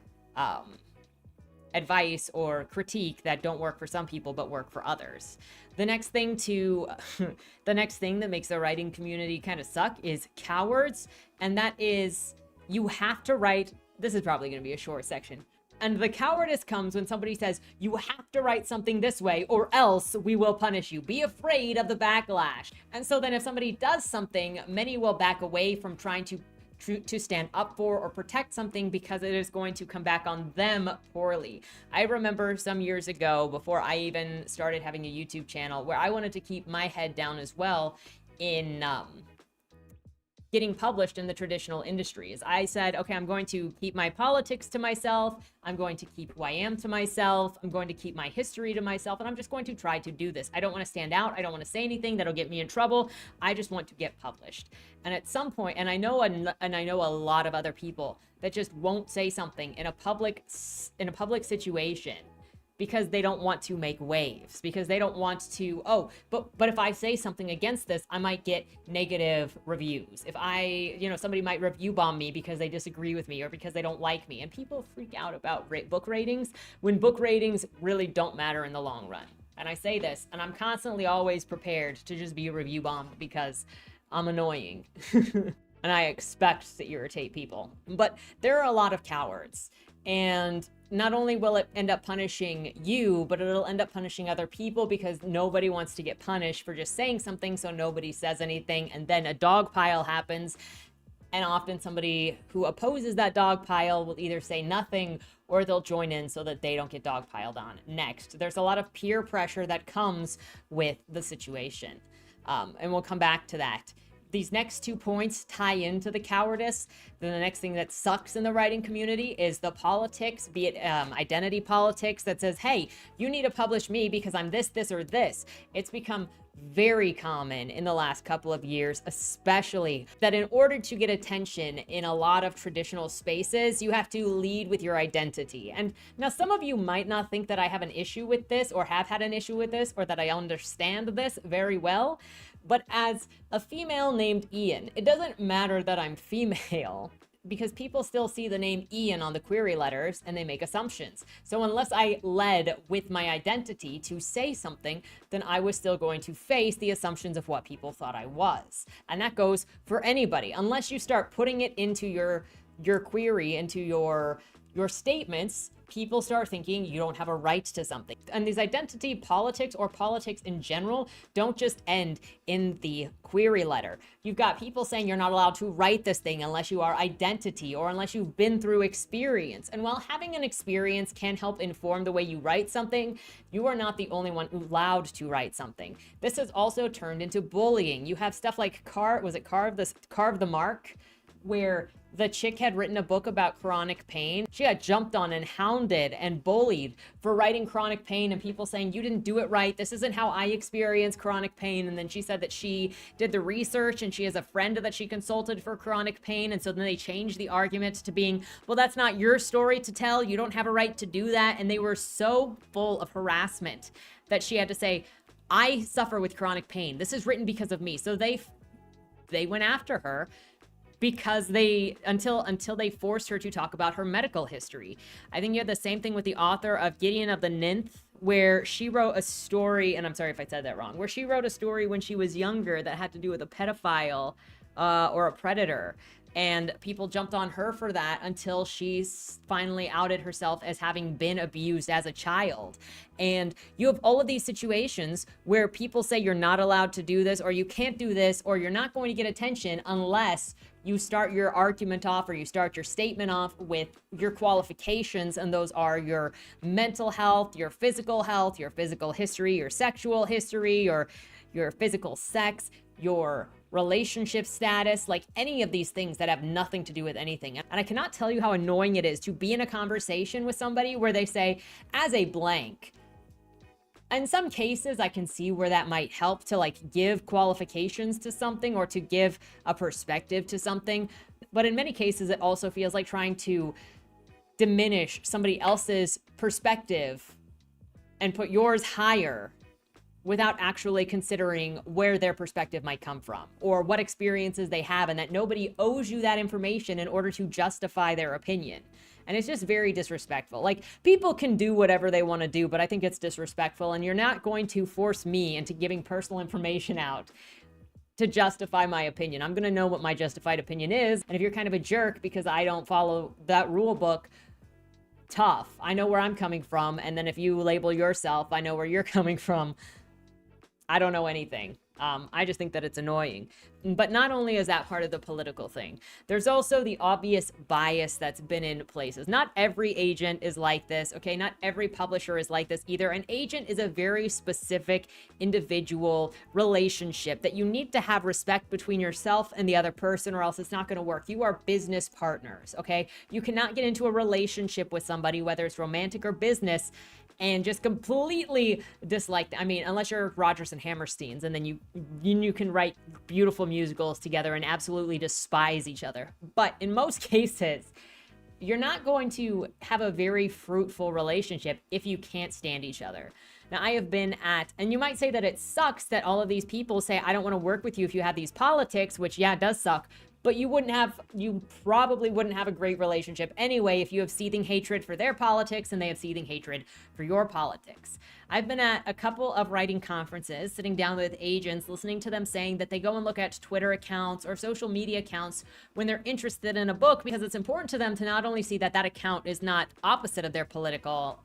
Speaker 1: advice or critique that don't work for some people but work for others. The next thing that makes the writing community kind of suck is cowards, and that is, you have to write, this is probably going to be a short section, and the cowardice comes when somebody says you have to write something this way or else we will punish you. Be afraid of the backlash. And so then if somebody does something, many will back away from trying to stand up for or protect something because it is going to come back on them poorly. I remember some years ago, before I even started having a YouTube channel, where I wanted to keep my head down as well in getting published in the traditional industries. I said, okay, I'm going to keep my politics to myself. I'm going to keep who I am to myself. I'm going to keep my history to myself, and I'm just going to try to do this. I don't want to stand out. I don't want to say anything that'll get me in trouble. I just want to get published. And at some point, and I know a lot of other people that just won't say something in a public situation because they don't want to make waves, because they don't want to, oh, but if I say something against this, I might get negative reviews. If somebody might review bomb me because they disagree with me or because they don't like me. And people freak out about book ratings when book ratings really don't matter in the long run. And I say this, and I'm constantly always prepared to just be review bombed because I'm annoying. And I expect to irritate people. But there are a lot of cowards. And not only will it end up punishing you, but it'll end up punishing other people because nobody wants to get punished for just saying something, so nobody says anything, and then a dog pile happens, and often somebody who opposes that dog pile will either say nothing or they'll join in so that they don't get dog piled on next. There's a lot of peer pressure that comes with the situation. And we'll come back to that. These next 2 points tie into the cowardice. Then the next thing that sucks in the writing community is the politics, be it identity politics that says, hey, you need to publish me because I'm this, this, or this. It's become very common in the last couple of years, especially that in order to get attention in a lot of traditional spaces, you have to lead with your identity. And now some of you might not think that I have an issue with this or have had an issue with this or that I understand this very well. But as a female named Ian, it doesn't matter that I'm female because people still see the name Ian on the query letters and they make assumptions. So unless I led with my identity to say something, then I was still going to face the assumptions of what people thought I was. And that goes for anybody. Unless you start putting it into your query, into your statements, people start thinking you don't have a right to something. And these identity politics or politics in general don't just end in the query letter. You've got people saying you're not allowed to write this thing unless you are identity or unless you've been through experience. And while having an experience can help inform the way you write something, you are not the only one allowed to write something. This has also turned into bullying. You have stuff like Carve the Mark, where the chick had written a book about chronic pain. She got jumped on and hounded and bullied for writing chronic pain and people saying, you didn't do it right. This isn't how I experience chronic pain. And then she said that she did the research and she has a friend that she consulted for chronic pain. And so then they changed the argument to being, well, that's not your story to tell. You don't have a right to do that. And they were so full of harassment that she had to say, I suffer with chronic pain. This is written because of me. So they went after her because until they forced her to talk about her medical history. I think you had the same thing with the author of Gideon of the Ninth, where she wrote a story, and I'm sorry if I said that wrong, where she wrote a story when she was younger that had to do with a pedophile or a predator. And people jumped on her for that until she finally outed herself as having been abused as a child. And you have all of these situations where people say you're not allowed to do this, or you can't do this, or you're not going to get attention unless you start your argument off or you start your statement off with your qualifications. And those are your mental health, your physical history, your sexual history, or your physical sex, your relationship status, like any of these things that have nothing to do with anything. And I cannot tell you how annoying it is to be in a conversation with somebody where they say, as a blank. In some cases, I can see where that might help to like give qualifications to something or to give a perspective to something. But in many cases, it also feels like trying to diminish somebody else's perspective and put yours higher without actually considering where their perspective might come from or what experiences they have, and that nobody owes you that information in order to justify their opinion. And it's just very disrespectful. Like, people can do whatever they want to do, but I think it's disrespectful, and you're not going to force me into giving personal information out to justify my opinion. I'm going to know what my justified opinion is, and if you're kind of a jerk because I don't follow that rule book, tough. I know where I'm coming from, and then if you label yourself, I know where you're coming from. I don't know anything. I just think that it's annoying. But not only is that part of the political thing, there's also the obvious bias that's been in places. Not every agent is like this, okay? Not every publisher is like this either. An agent is a very specific individual relationship that you need to have respect between yourself and the other person, or else it's not going to work. You are business partners, okay? You cannot get into a relationship with somebody, whether it's romantic or business, and just completely dislike them. I mean, unless you're Rodgers and Hammersteins, and then you can write beautiful musicals together and absolutely despise each other. But in most cases, you're not going to have a very fruitful relationship if you can't stand each other. Now, I have been at, and you might say that it sucks that all of these people say, I don't want to work with you if you have these politics, which, yeah, it does suck. But you probably wouldn't have a great relationship anyway if you have seething hatred for their politics and they have seething hatred for your politics. I've been at a couple of writing conferences, sitting down with agents, listening to them saying that they go and look at Twitter accounts or social media accounts when they're interested in a book, because it's important to them to not only see that that account is not opposite of their political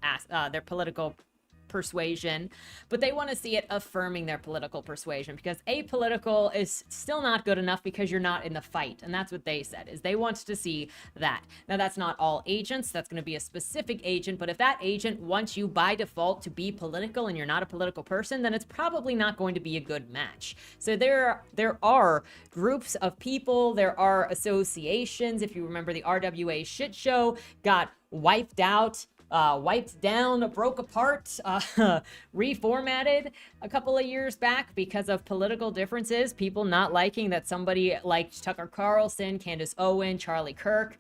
Speaker 1: persuasion, but they want to see it affirming their political persuasion, because apolitical is still not good enough because you're not in the fight. And that's what they said, is they want to see that. Now, that's not all agents. That's going to be a specific agent. But if that agent wants you by default to be political and you're not a political person, then it's probably not going to be a good match. So there are groups of people, there are associations. If you remember, the RWA shit show got wiped out, wiped down, broke apart, reformatted a couple of years back because of political differences, people not liking that somebody liked Tucker Carlson, Candace Owen, Charlie Kirk.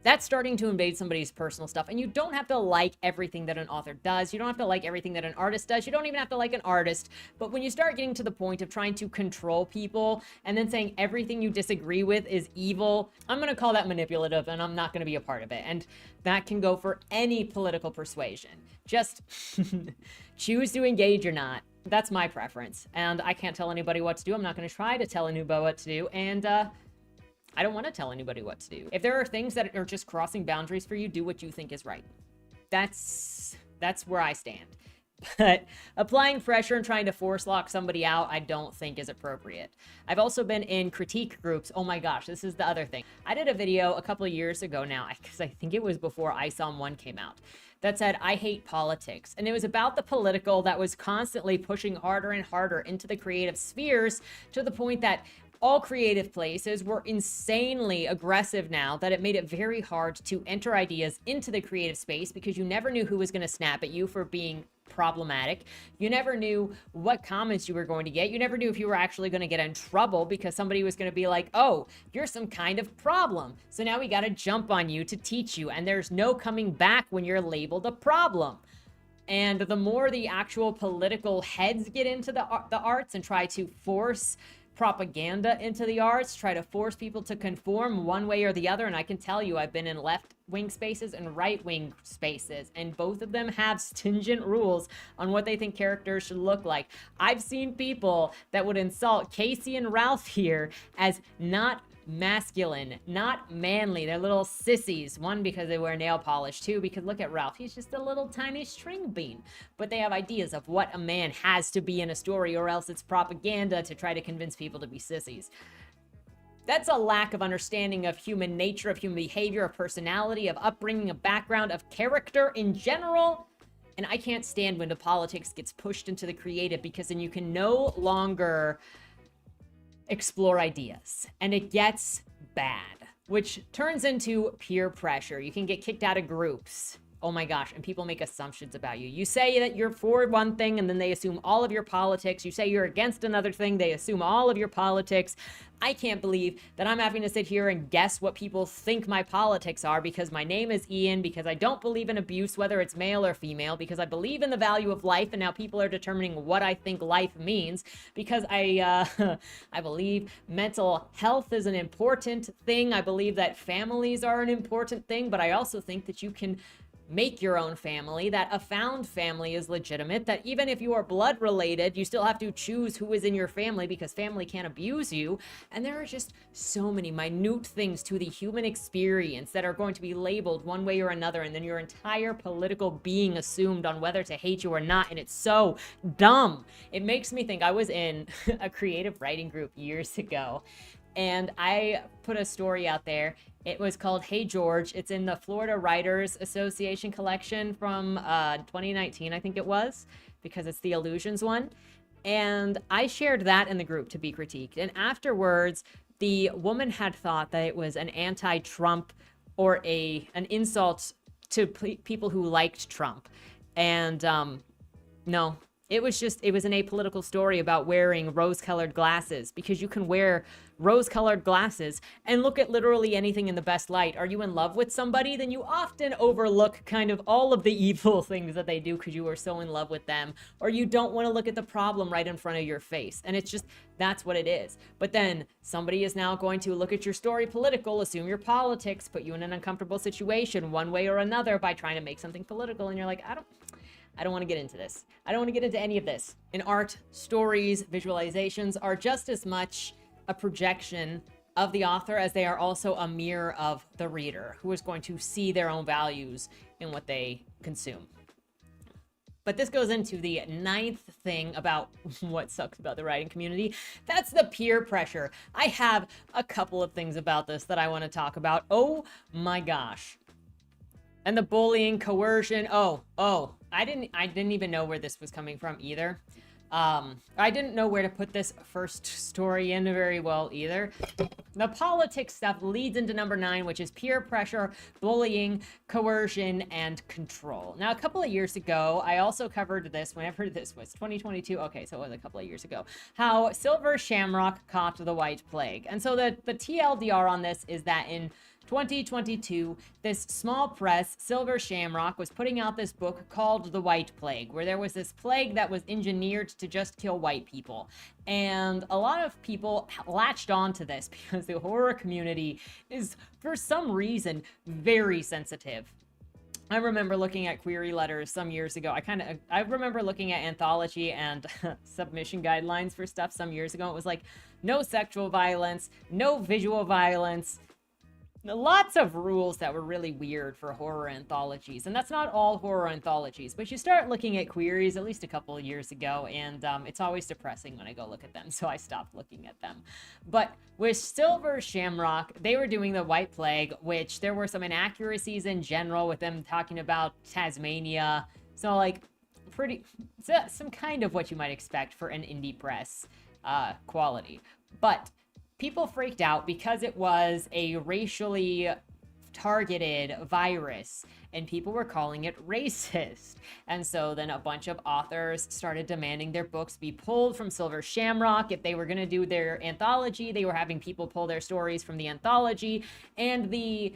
Speaker 1: That's starting to invade somebody's personal stuff. And you don't have to like everything that an author does. You don't have to like everything that an artist does. You don't even have to like an artist. But when you start getting to the point of trying to control people and then saying everything you disagree with is evil, I'm going to call that manipulative, and I'm not going to be a part of it. And that can go for any political persuasion. Just choose to engage or not. That's my preference. And I can't tell anybody what to do. I'm not going to try to tell anybody what to do. And, I don't want to tell anybody what to do. If there are things that are just crossing boundaries for you, do what you think is right. That's where I stand. But applying pressure and trying to force lock somebody out, I don't think is appropriate. I've also been in critique groups. Oh my gosh, this is the other thing. I did a video a couple of years ago now, because I think it was before ISOM 1 came out, that said, I hate politics. And it was about the political that was constantly pushing harder and harder into the creative spheres, to the point that all creative places were insanely aggressive now, that it made it very hard to enter ideas into the creative space, because you never knew who was going to snap at you for being problematic. You never knew what comments you were going to get. You never knew if you were actually going to get in trouble because somebody was going to be like, oh, you're some kind of problem, so now we got to jump on you to teach you, and there's no coming back when you're labeled a problem. And the more the actual political heads get into the arts and try to force propaganda into the arts, try to force people to conform one way or the other. And I can tell you, I've been in left-wing spaces and right-wing spaces, and both of them have stringent rules on what they think characters should look like. I've seen people that would insult Casey and Ralph here as not masculine, not manly. They're little sissies. One, because they wear nail polish. Two, because look at Ralph. He's just a little tiny string bean. But they have ideas of what a man has to be in a story, or else it's propaganda to try to convince people to be sissies. That's a lack of understanding of human nature, of human behavior, of personality, of upbringing, of background, of character in general. And I can't stand when the politics gets pushed into the creative, because then you can no longer explore ideas, and it gets bad, which turns into peer pressure. You can get kicked out of groups. Oh my gosh, and people make assumptions about you. You say that you're for one thing, and then they assume all of your politics. You say you're against another thing, they assume all of your politics. I can't believe that I'm having to sit here and guess what people think my politics are, because my name is Ian, because I don't believe in abuse, whether it's male or female, because I believe in the value of life, and now people are determining what I think life means, because I believe mental health is an important thing. I believe that families are an important thing, but I also think that you can make your own family, that a found family is legitimate, that even if you are blood related, you still have to choose who is in your family, because family can't abuse you. And there are just so many minute things to the human experience that are going to be labeled one way or another, and then your entire political being assumed on whether to hate you or not. And it's so dumb. It makes me think. I was in a creative writing group years ago, and I put a story out there. It was called Hey George. It's in the Florida Writers Association collection from 2019, I think it was, because it's the Illusions one. And I shared that in the group to be critiqued. And afterwards, the woman had thought that it was an anti-Trump or an insult to people who liked Trump. And no, it was an apolitical story about wearing rose-colored glasses, because you can wear rose-colored glasses and look at literally anything in the best light. Are you in love with somebody? Then you often overlook kind of all of the evil things that they do because you are so in love with them, or you don't want to look at the problem right in front of your face. And it's just, that's what it is. But then somebody is now going to look at your story political, assume your politics, put you in an uncomfortable situation one way or another by trying to make something political. And you're like, I don't want to get into this. I don't want to get into any of this. In art, stories, visualizations are just as much a projection of the author as they are also a mirror of the reader, who is going to see their own values in what they consume. But this goes into the ninth thing about what sucks about the writing community. That's the peer pressure. I have a couple of things about this that I want to talk about. Oh my gosh. And the bullying, coercion. I didn't even know where this was coming from either. I didn't know where to put this first story in very well either. The politics stuff leads into number 9, which is peer pressure, bullying, coercion, and control. Now, a couple of years ago, I also covered this, whenever this was, 2022? Okay, so it was a couple of years ago, how Silver Shamrock caught the White Plague. And so the TLDR on this is that in 2022, this small press, Silver Shamrock, was putting out this book called The White Plague, where there was this plague that was engineered to just kill white people. And a lot of people latched onto this because the horror community is, for some reason, very sensitive. I remember looking at query letters some years ago. I remember looking at anthology and submission guidelines for stuff some years ago. It was like, no sexual violence, no visual violence, lots of rules that were really weird for horror anthologies. And that's not all horror anthologies, but you start looking at queries at least a couple of years ago, and it's always depressing when I go look at them, so I stopped looking at them. But with Silver Shamrock, they were doing the White Plague, which there were some inaccuracies in general with them talking about Tasmania. So, like, some kind of what you might expect for an indie press quality. But people freaked out because it was a racially targeted virus and people were calling it racist. And so then a bunch of authors started demanding their books be pulled from Silver Shamrock. If they were going to do their anthology, they were having people pull their stories from the anthology, and the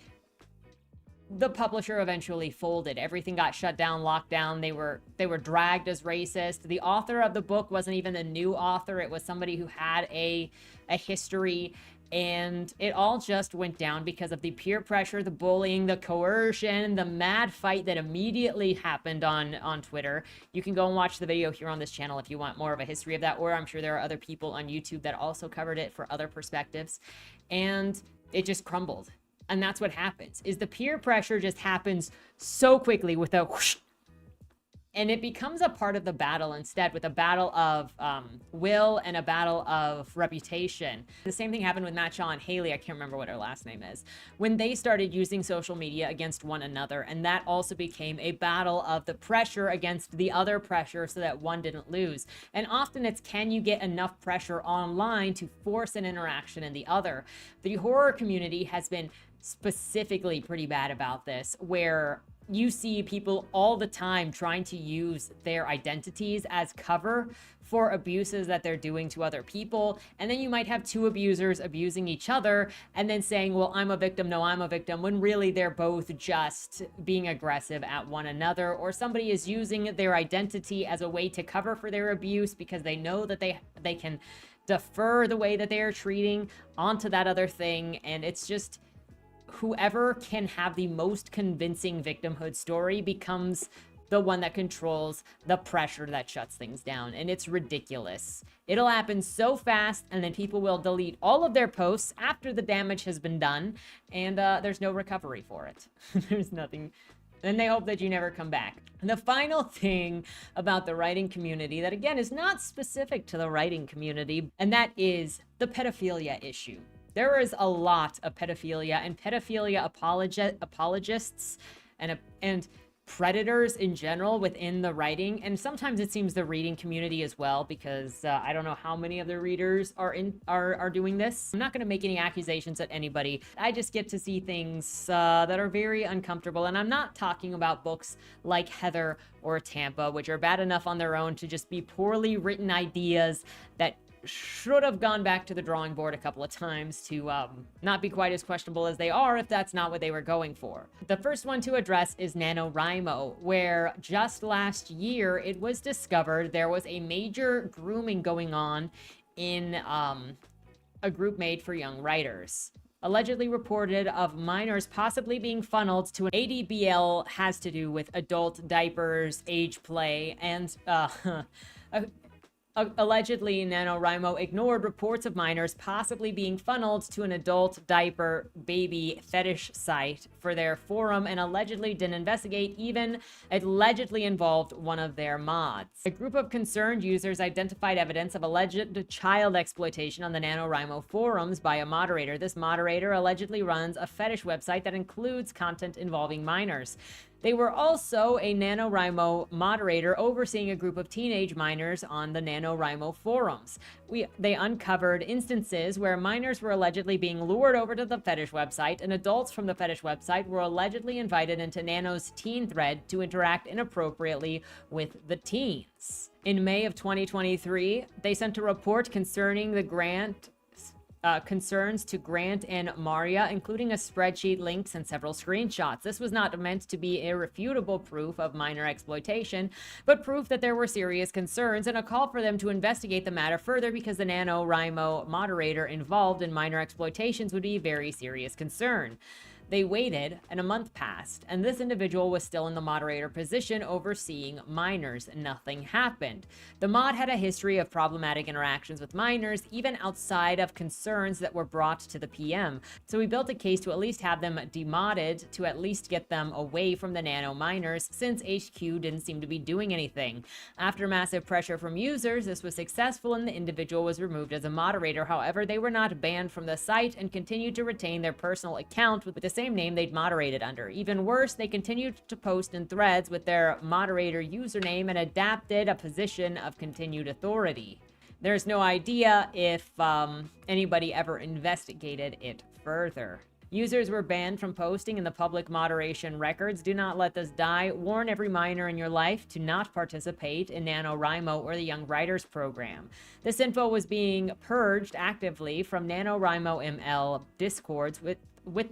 Speaker 1: publisher eventually folded. Everything got shut down, locked down. They were dragged as racist. The author of the book wasn't even a new author. It was somebody who had a history, and it all just went down because of the peer pressure, the bullying, the coercion, the mad fight that immediately happened on Twitter. You can go and watch the video here on this channel if you want more of a history of that, or I'm sure there are other people on YouTube that also covered it for other perspectives. And it just crumbled. And that's what happens, is the peer pressure just happens so quickly with a whoosh, and it becomes a part of the battle instead, with a battle of will and a battle of reputation. The same thing happened with Matt Shaw and Haley, I can't remember what her last name is, when they started using social media against one another, and that also became a battle of the pressure against the other pressure so that one didn't lose. And often it's, can you get enough pressure online to force an interaction in the other? The horror community has been specifically pretty bad about this, where you see people all the time trying to use their identities as cover for abuses that they're doing to other people. And then you might have two abusers abusing each other and then saying, well, I'm a victim, no, I'm a victim, when really they're both just being aggressive at one another. Or somebody is using their identity as a way to cover for their abuse because they know that they can defer the way that they are treating onto that other thing. And it's just, whoever can have the most convincing victimhood story becomes the one that controls the pressure that shuts things down. And it's ridiculous. It'll happen so fast, and then people will delete all of their posts after the damage has been done, and there's no recovery for it. There's nothing. And they hope that you never come back. And the final thing about the writing community that, again, is not specific to the writing community, and that is the pedophilia issue. There is a lot of pedophilia and pedophilia apologists and predators in general within the writing, and sometimes it seems the reading community as well, because I don't know how many of the readers are doing this. I'm not going to make any accusations at anybody. I just get to see things that are very uncomfortable, and I'm not talking about books like Heather or Tampa, which are bad enough on their own to just be poorly written ideas that should have gone back to the drawing board a couple of times to not be quite as questionable as they are if that's not what they were going for. The first one to address is NaNoWriMo, where just last year it was discovered there was a major grooming going on in a group made for young writers. Allegedly reported of minors possibly being funneled to an ADBL has to do with adult diapers, age play, and Allegedly, NaNoWriMo ignored reports of minors possibly being funneled to an adult diaper baby fetish site for their forum, and allegedly didn't investigate, even allegedly involved one of their mods. A group of concerned users identified evidence of alleged child exploitation on the NaNoWriMo forums by a moderator. This moderator allegedly runs a fetish website that includes content involving minors. They were also a NaNoWriMo moderator overseeing a group of teenage minors on the NaNoWriMo forums. They uncovered instances where minors were allegedly being lured over to the fetish website, and adults from the fetish website were allegedly invited into Nano's teen thread to interact inappropriately with the teens. In May of 2023, they sent a report concerning the concerns to Grant and Maria, including a spreadsheet, links, and several screenshots. This was not meant to be irrefutable proof of minor exploitation, but proof that there were serious concerns and a call for them to investigate the matter further, because the NaNoWriMo moderator involved in minor exploitations would be a very serious concern. They waited, and a month passed, and this individual was still in the moderator position overseeing minors. Nothing happened. The mod had a history of problematic interactions with minors, even outside of concerns that were brought to the PM. So we built a case to at least have them demodded, to at least get them away from the Nano minors, since HQ didn't seem to be doing anything. After massive pressure from users, this was successful and the individual was removed as a moderator. However, they were not banned from the site and continued to retain their personal account with the same name they'd moderated under. Even worse, they continued to post in threads with their moderator username and adapted a position of continued authority. There's no idea if anybody ever investigated it further. Users were banned from posting in the public moderation records. Do not let this die. Warn every minor in your life to not participate in NaNoWriMo or the Young Writers program. This info was being purged actively from NaNoWriMo ML discords with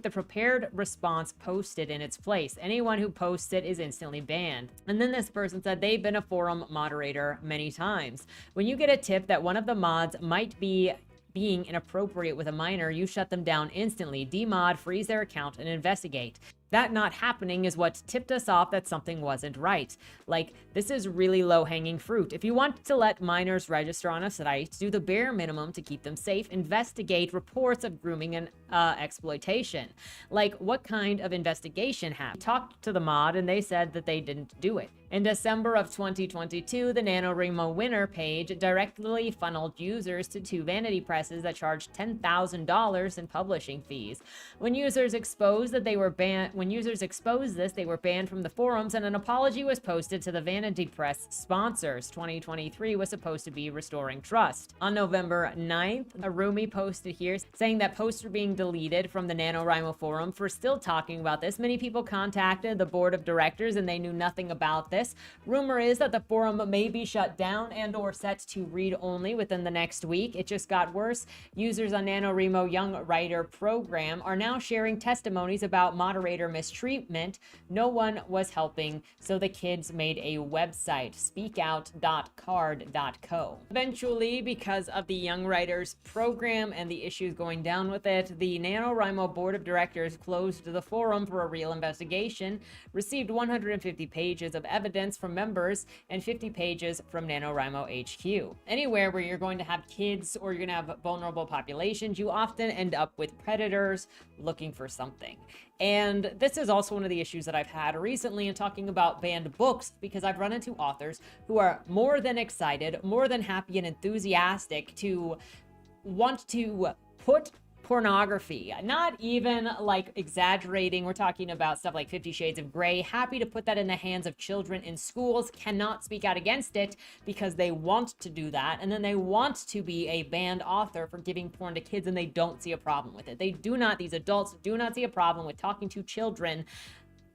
Speaker 1: the prepared response posted in its place. Anyone who posts it is instantly banned. And then this person said they've been a forum moderator many times. When you get a tip that one of the mods might be being inappropriate with a minor, you shut them down instantly, demod, freeze their account, and investigate. That not happening is what tipped us off that something wasn't right. Like, this is really low-hanging fruit. If you want to let minors register on a site, do the bare minimum to keep them safe. Investigate reports of grooming and exploitation. Like, what kind of investigation happened? Talked to the mod and they said that they didn't do it. In December of 2022, the NaNoWriMo winner page directly funneled users to two vanity presses that charged $10,000 in publishing fees. When users exposed this, they were banned from the forums, and an apology was posted to the vanity press sponsors. 2023 was supposed to be restoring trust. On November 9th, a roomie posted here saying that posts were being deleted from the NaNoWriMo forum for still talking about this. Many people contacted the board of directors and they knew nothing about this. Rumor is that the forum may be shut down and or set to read only within the next week. It just got worse. Users on NaNoWriMo Young Writer program are now sharing testimonies about moderator mistreatment. No one was helping, so the kids made a website, speakout.card.co. Eventually, because of the Young Writers program and the issues going down with it, the NaNoWriMo board of directors closed the forum for a real investigation, received 150 pages of evidence from members and 50 pages from NaNoWriMo HQ. Anywhere where you're going to have kids or you're going to have vulnerable populations, you often end up with predators looking for something. And this is also one of the issues that I've had recently in talking about banned books, because I've run into authors who are more than excited, more than happy and enthusiastic to want to put pornography, not even like exaggerating. We're talking about stuff like 50 Shades of Grey, happy to put that in the hands of children in schools, cannot speak out against it because they want to do that, and then they want to be a banned author for giving porn to kids, and they don't see a problem with it. These adults do not see a problem with talking to children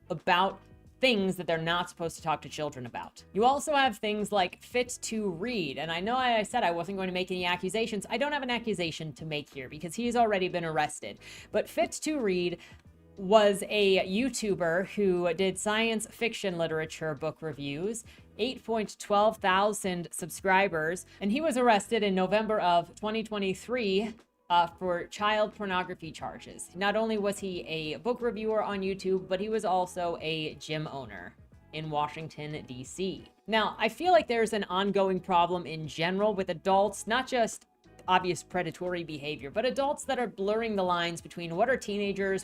Speaker 1: about things that they're not supposed to talk to children about. You also have things like Fit to Read, and I know I said I wasn't going to make any accusations. I don't have an accusation to make here because he's already been arrested. But Fit to Read was a YouTuber who did science fiction literature book reviews, 8.12 thousand subscribers, and he was arrested in November of 2023 for child pornography charges. Not only was he a book reviewer on YouTube, but he was also a gym owner. in Washington, D.C. Now, I feel like there's an ongoing problem in general with adults, not just obvious predatory behavior, but adults that are blurring the lines between what are teenagers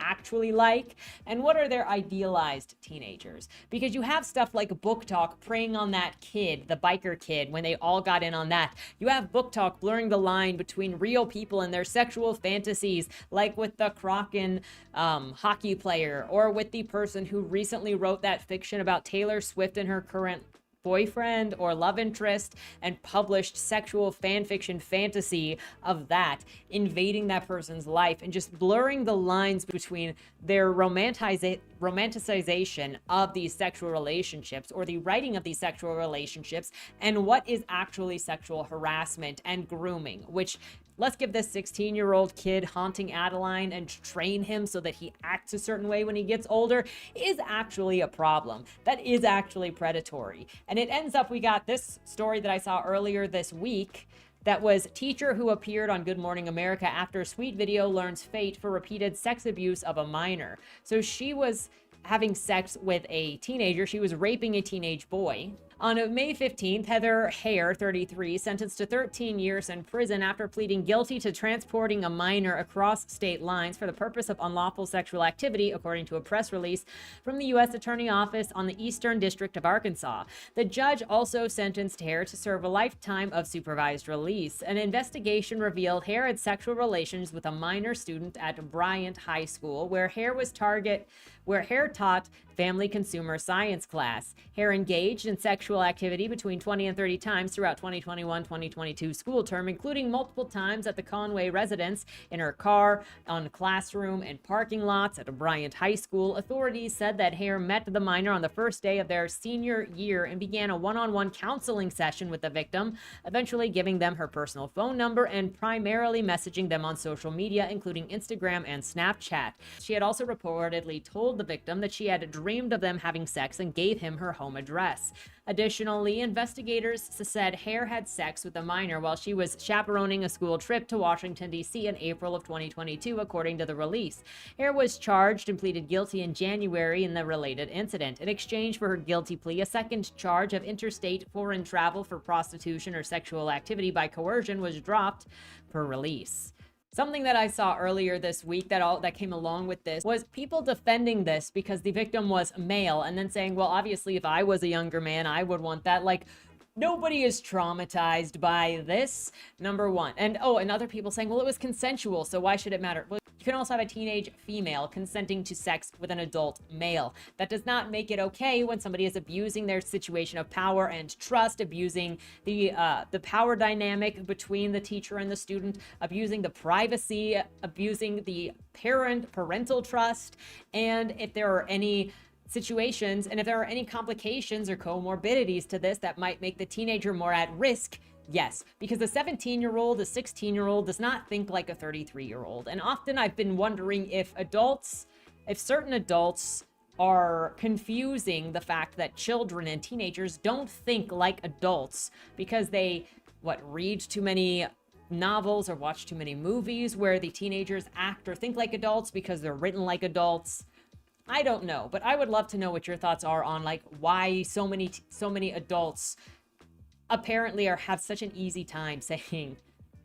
Speaker 1: actually like, and what are their idealized teenagers. Because you have stuff like Book Talk preying on that kid, the biker kid, when they all got in on that. You have Book Talk blurring the line between real people and their sexual fantasies, like with the Kraken hockey player, or with the person who recently wrote that fiction about Taylor Swift and her current boyfriend or love interest and published sexual fan fiction fantasy of that, invading that person's life and just blurring the lines between their romanticization of these sexual relationships, or the writing of these sexual relationships, and what is actually sexual harassment and grooming, which, let's give this 16-year-old kid haunting Adeline and train him so that he acts a certain way when he gets older, is actually a problem. That is actually predatory. And it ends up, we got this story that I saw earlier this week that was teacher who appeared on Good Morning America after sweet video learns fate for repeated sex abuse of a minor. So she was having sex with a teenager. She was raping a teenage boy. On May 15th, Heather Hare, 33, sentenced to 13 years in prison after pleading guilty to transporting a minor across state lines for the purpose of unlawful sexual activity, according to a press release from the U.S. Attorney Office on the Eastern District of Arkansas. The judge also sentenced Hare to serve a lifetime of supervised release. An investigation revealed Hare had sexual relations with a minor student at Bryant High School, where Hare taught family consumer science class. Hare engaged in sexual activity between 20 and 30 times throughout 2021-2022 school term, including multiple times at the Conway residence, in her car, on classroom and parking lots at Bryant High School. Authorities said that Hare met the minor on the first day of their senior year and began a one-on-one counseling session with the victim, eventually giving them her personal phone number and primarily messaging them on social media, including Instagram and Snapchat. She had also reportedly told the victim that she had dreamed of them having sex and gave him her home address. Additionally, investigators said Hare had sex with a minor while she was chaperoning a school trip to Washington, D.C. in April of 2022, according to the release. Hare was charged and pleaded guilty in January in the related incident. In exchange for her guilty plea, a second charge of interstate foreign travel for prostitution or sexual activity by coercion was dropped per release. Something that I saw earlier this week that came along with this was people defending this because the victim was male, and then saying, well, obviously, if I was a younger man, I would want that. Like, nobody is traumatized by this, number one. And other people saying, well, it was consensual, so why should it matter? Well, you can also have a teenage female consenting to sex with an adult male. That does not make it okay when somebody is abusing their situation of power and trust, abusing the power dynamic between the teacher and the student, abusing the privacy, abusing the parental trust. And if there are any situations, and if there are any complications or comorbidities to this that might make the teenager more at risk, yes, because a 17-year-old, a 16-year-old does not think like a 33-year-old. And often I've been wondering if certain adults are confusing the fact that children and teenagers don't think like adults because they, read too many novels or watch too many movies where the teenagers act or think like adults because they're written like adults. I don't know, but I would love to know what your thoughts are on why so many adults apparently have such an easy time saying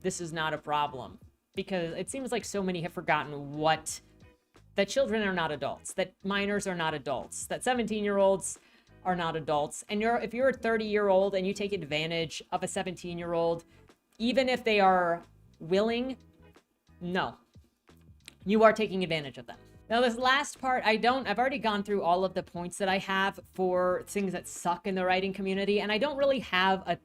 Speaker 1: this is not a problem, because it seems like so many have forgotten that children are not adults, that minors are not adults, that 17-year-olds are not adults. And if you're a 30-year-old and you take advantage of a 17-year-old, even if they are willing, no, you are taking advantage of them. Now, this last part, I've already gone through all of the points that I have for things that suck in the writing community, and I don't really have a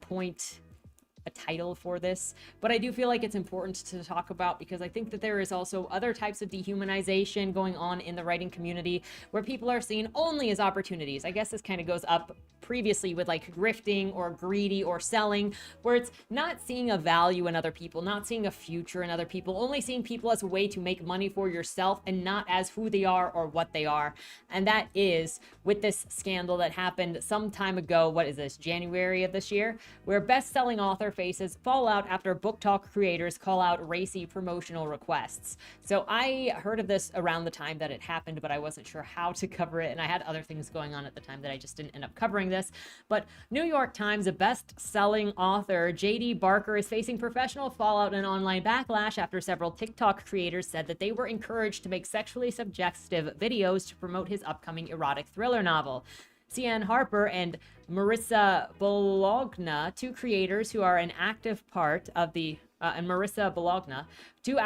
Speaker 1: title for this, but I do feel like it's important to talk about because I think that there is also other types of dehumanization going on in the writing community where people are seen only as opportunities. I guess this kind of goes up previously with grifting or greedy or selling, where it's not seeing a value in other people, not seeing a future in other people, only seeing people as a way to make money for yourself and not as who they are or what they are. And that is with this scandal that happened some time ago, January of this year, where best-selling author faces fallout after book talk creators call out racy promotional requests. So I heard of this around the time that it happened, but I wasn't sure how to cover it, and I had other things going on at the time that I just didn't end up covering this. But New York Times, a best-selling author, J.D. Barker, is facing professional fallout and online backlash after several TikTok creators said that they were encouraged to make sexually suggestive videos to promote his upcoming erotic thriller novel. Cian Harper and Marissa Bologna, two creators who are an active part of the and Marissa Bologna, two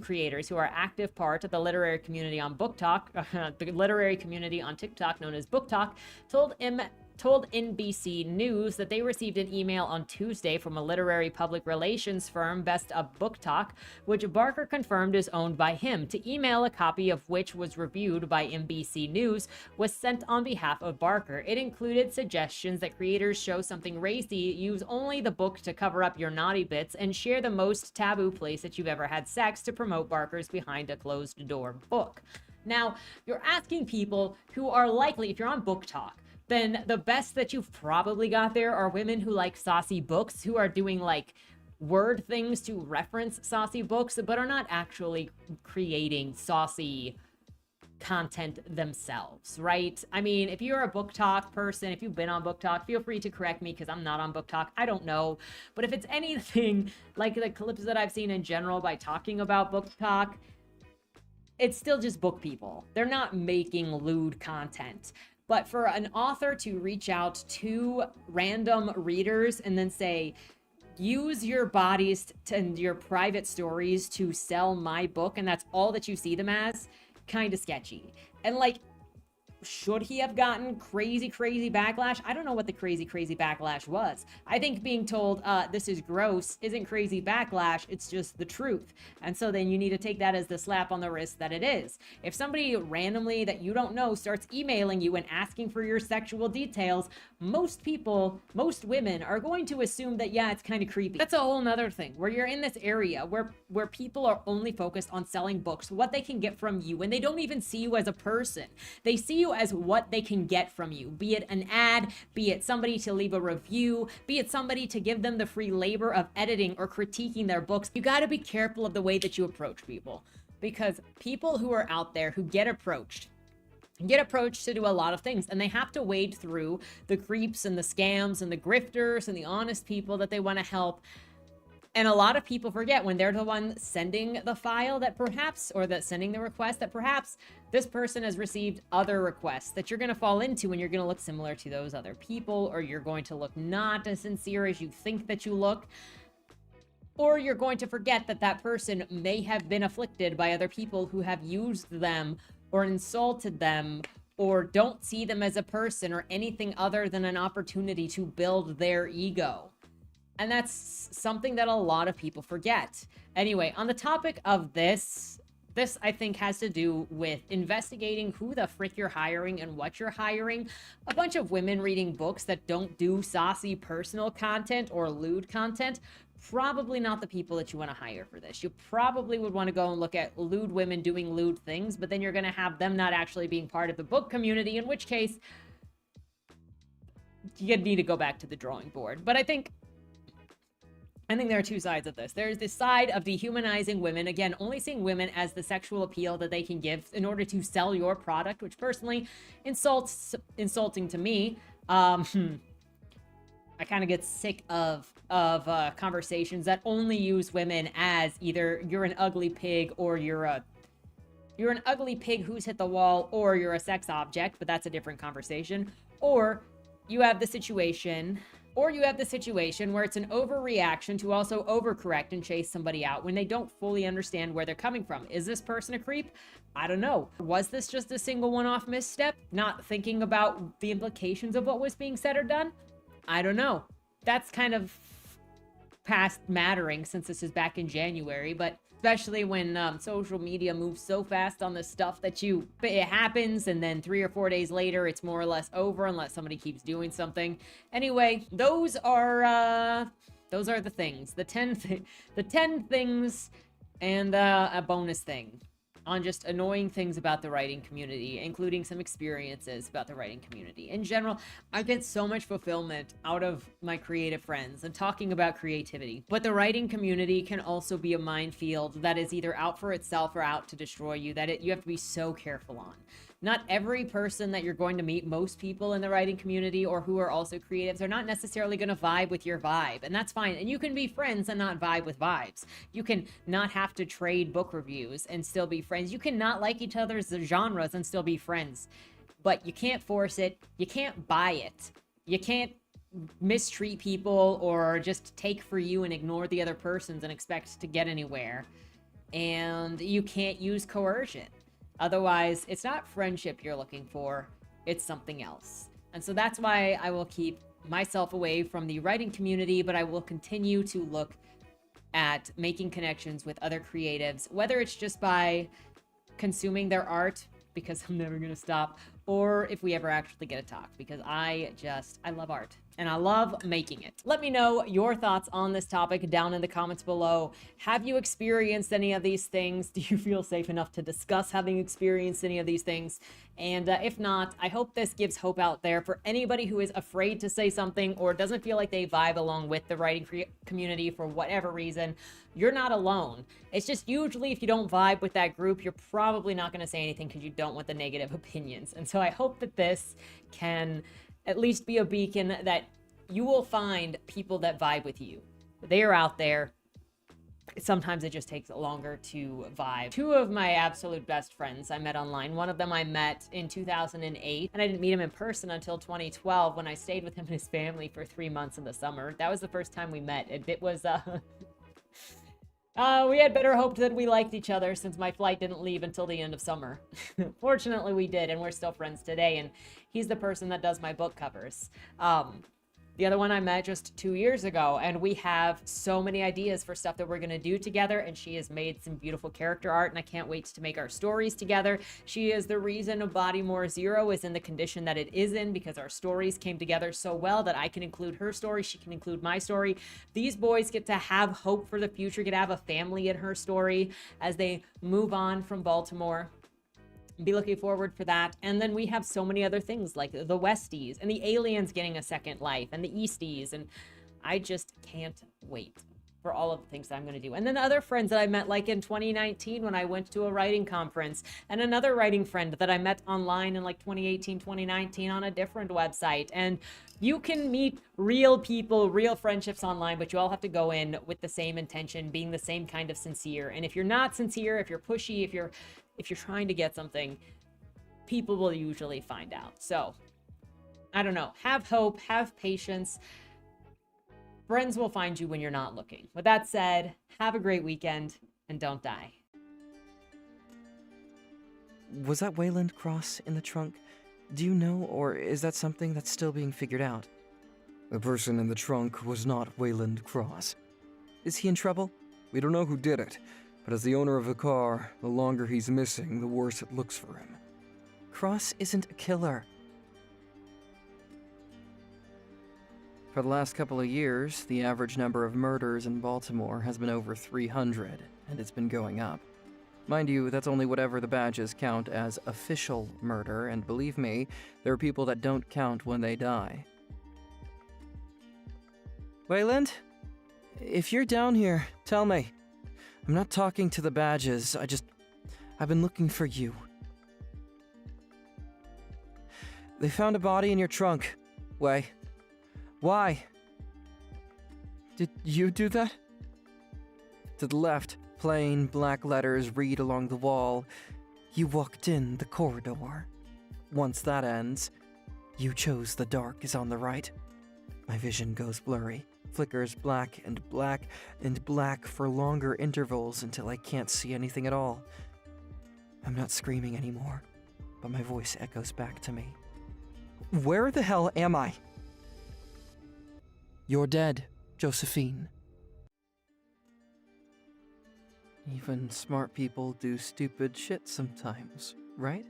Speaker 1: creators who are active part of the literary community on Book Talk, the literary community on TikTok known as Book Talk, told NBC News that they received an email on Tuesday from a literary public relations firm, Best of Book Talk, which Barker confirmed is owned by him. To email, a copy of which was reviewed by NBC News, was sent on behalf of Barker. It included suggestions that creators show something racy, use only the book to cover up your naughty bits, and share the most taboo place that you've ever had sex to promote Barker's behind a closed door book. Now, you're asking people who are likely, if you're on Book Talk, then the best that you've probably got there are women who like saucy books, who are doing like word things to reference saucy books, but are not actually creating saucy content themselves, right? I mean, if you're a Book Talk person, if you've been on Book Talk, feel free to correct me because I'm not on Book Talk. I don't know. But if it's anything like the clips that I've seen in general by talking about Book Talk, it's still just book people. They're not making lewd content. But for an author to reach out to random readers and then say, use your bodies and your private stories to sell my book, and that's all that you see them as, kind of sketchy. And like, should he have gotten crazy backlash? I don't know what the crazy backlash was. I think being told this is gross isn't crazy backlash, it's just the truth. And so then you need to take that as the slap on the wrist that it is. If somebody randomly that you don't know starts emailing you and asking for your sexual details, most women are going to assume that, yeah, it's kind of creepy. That's a whole nother thing, where you're in this area where people are only focused on selling books, what they can get from you, and they don't even see you as a person. They see you as what they can get from you, be it an ad, be it somebody to leave a review, be it somebody to give them the free labor of editing or critiquing their books. You got to be careful of the way that you approach people, because people who are out there who get approached to do a lot of things, and they have to wade through the creeps and the scams and the grifters and the honest people that they want to help. And a lot of people forget when they're the one sending the file that perhaps, or that sending the request, that perhaps this person has received other requests that you're going to fall into, and you're going to look similar to those other people, or you're going to look not as sincere as you think that you look, or you're going to forget that that person may have been afflicted by other people who have used them or insulted them, or don't see them as a person or anything other than an opportunity to build their ego. And that's something that a lot of people forget. Anyway, on the topic of this I think has to do with investigating who the frick you're hiring and what you're hiring. A bunch of women reading books that don't do saucy personal content or lewd content, probably not the people that you want to hire for this. You probably would want to go and look at lewd women doing lewd things, but then you're going to have them not actually being part of the book community, in which case you need to go back to the drawing board. But I think there are two sides of this. There's this side of dehumanizing women, again, only seeing women as the sexual appeal that they can give in order to sell your product, which personally insulting to me. I kind of get sick of conversations that only use women as either you're an ugly pig, or you're an ugly pig who's hit the wall, or you're a sex object, but that's a different conversation. Or you have the situation where it's an overreaction to also overcorrect and chase somebody out when they don't fully understand where they're coming from. Is this person a creep? I don't know. Was this just a single one-off misstep, not thinking about the implications of what was being said or done? I don't know. That's kind of past mattering since this is back in January, but especially when social media moves so fast on the stuff that it happens, and then 3 or 4 days later it's more or less over unless somebody keeps doing something. Anyway, those are the things, the 10 things, and a bonus thing. on just annoying things about the writing community, including some experiences about the writing community. In general, I get so much fulfillment out of my creative friends and talking about creativity. But the writing community can also be a minefield that is either out for itself or out to destroy you, that you have to be so careful on. Not every person that you're going to meet, most people in the writing community or who are also creatives, are not necessarily going to vibe with your vibe, and that's fine. And you can be friends and not vibe with vibes. You can not have to trade book reviews and still be friends. You can not like each other's genres and still be friends. But you can't force it. You can't buy it. You can't mistreat people or just take for you and ignore the other persons and expect to get anywhere. And you can't use coercion. Otherwise, it's not friendship you're looking for, it's something else. And so that's why I will keep myself away from the writing community, but I will continue to look at making connections with other creatives, whether it's just by consuming their art, because I'm never gonna stop, or if we ever actually get a talk, because I love art. And I love making it. Let me know your thoughts on this topic down in the comments below. Have you experienced any of these things? Do you feel safe enough to discuss having experienced any of these things? And if not, I hope this gives hope out there for anybody who is afraid to say something or doesn't feel like they vibe along with the writing community for whatever reason. You're not alone. It's just usually if you don't vibe with that group, you're probably not going to say anything because you don't want the negative opinions. And so I hope that this can at least be a beacon that you will find people that vibe with you. They are out there. Sometimes it just takes longer to vibe. Two of my absolute best friends I met online. One of them I met in 2008, and I didn't meet him in person until 2012 when I stayed with him and his family for 3 months in the summer. That was the first time we met. It was, we had better hoped that we liked each other since my flight didn't leave until the end of summer. Fortunately, we did, and we're still friends today, and he's the person that does my book covers. The other one I met just 2 years ago, and we have so many ideas for stuff that we're going to do together, and she has made some beautiful character art, and I can't wait to make our stories together. She is the reason Bodymore Zero is in the condition that it is in, because our stories came together so well that I can include her story, she can include my story. These boys get to have hope for the future, get to have a family in her story as they move on from Baltimore. Be looking forward for that. And then we have so many other things like the Westies and the aliens getting a second life and the Easties. And I just can't wait for all of the things that I'm going to do. And then other friends that I met like in 2019 when I went to a writing conference, and another writing friend that I met online in like 2018, 2019 on a different website. And you can meet real people, real friendships online, but you all have to go in with the same intention, being the same kind of sincere. And if you're not sincere, if you're pushy, if you're trying to get something, people will usually find out. So, I don't know. Have hope, have patience. Friends will find you when you're not looking. With that said, have a great weekend, and don't die.
Speaker 2: Was that Wayland Cross in the trunk? Do you know, or is that something that's still being figured out?
Speaker 3: The person in the trunk was not Wayland Cross.
Speaker 2: Is he in trouble?
Speaker 3: We don't know who did it, but as the owner of the car, the longer he's missing, the worse it looks for him.
Speaker 2: Cross isn't a killer. For the last couple of years, the average number of murders in Baltimore has been over 300, and it's been going up. Mind you, that's only whatever the badges count as official murder, and believe me, there are people that don't count when they die. Wayland? If you're down here, tell me. I'm not talking to the badges, I've been looking for you. They found a body in your trunk. Way. Why? Did you do that? To the left, plain black letters read along the wall. You walked in the corridor. Once that ends, you chose the dark is on the right. My vision goes blurry, flickers black and black and black for longer intervals until I can't see anything at all. I'm not screaming anymore, but my voice echoes back to me. Where the hell am I? You're dead, Josephine. Even smart people do stupid shit sometimes, right?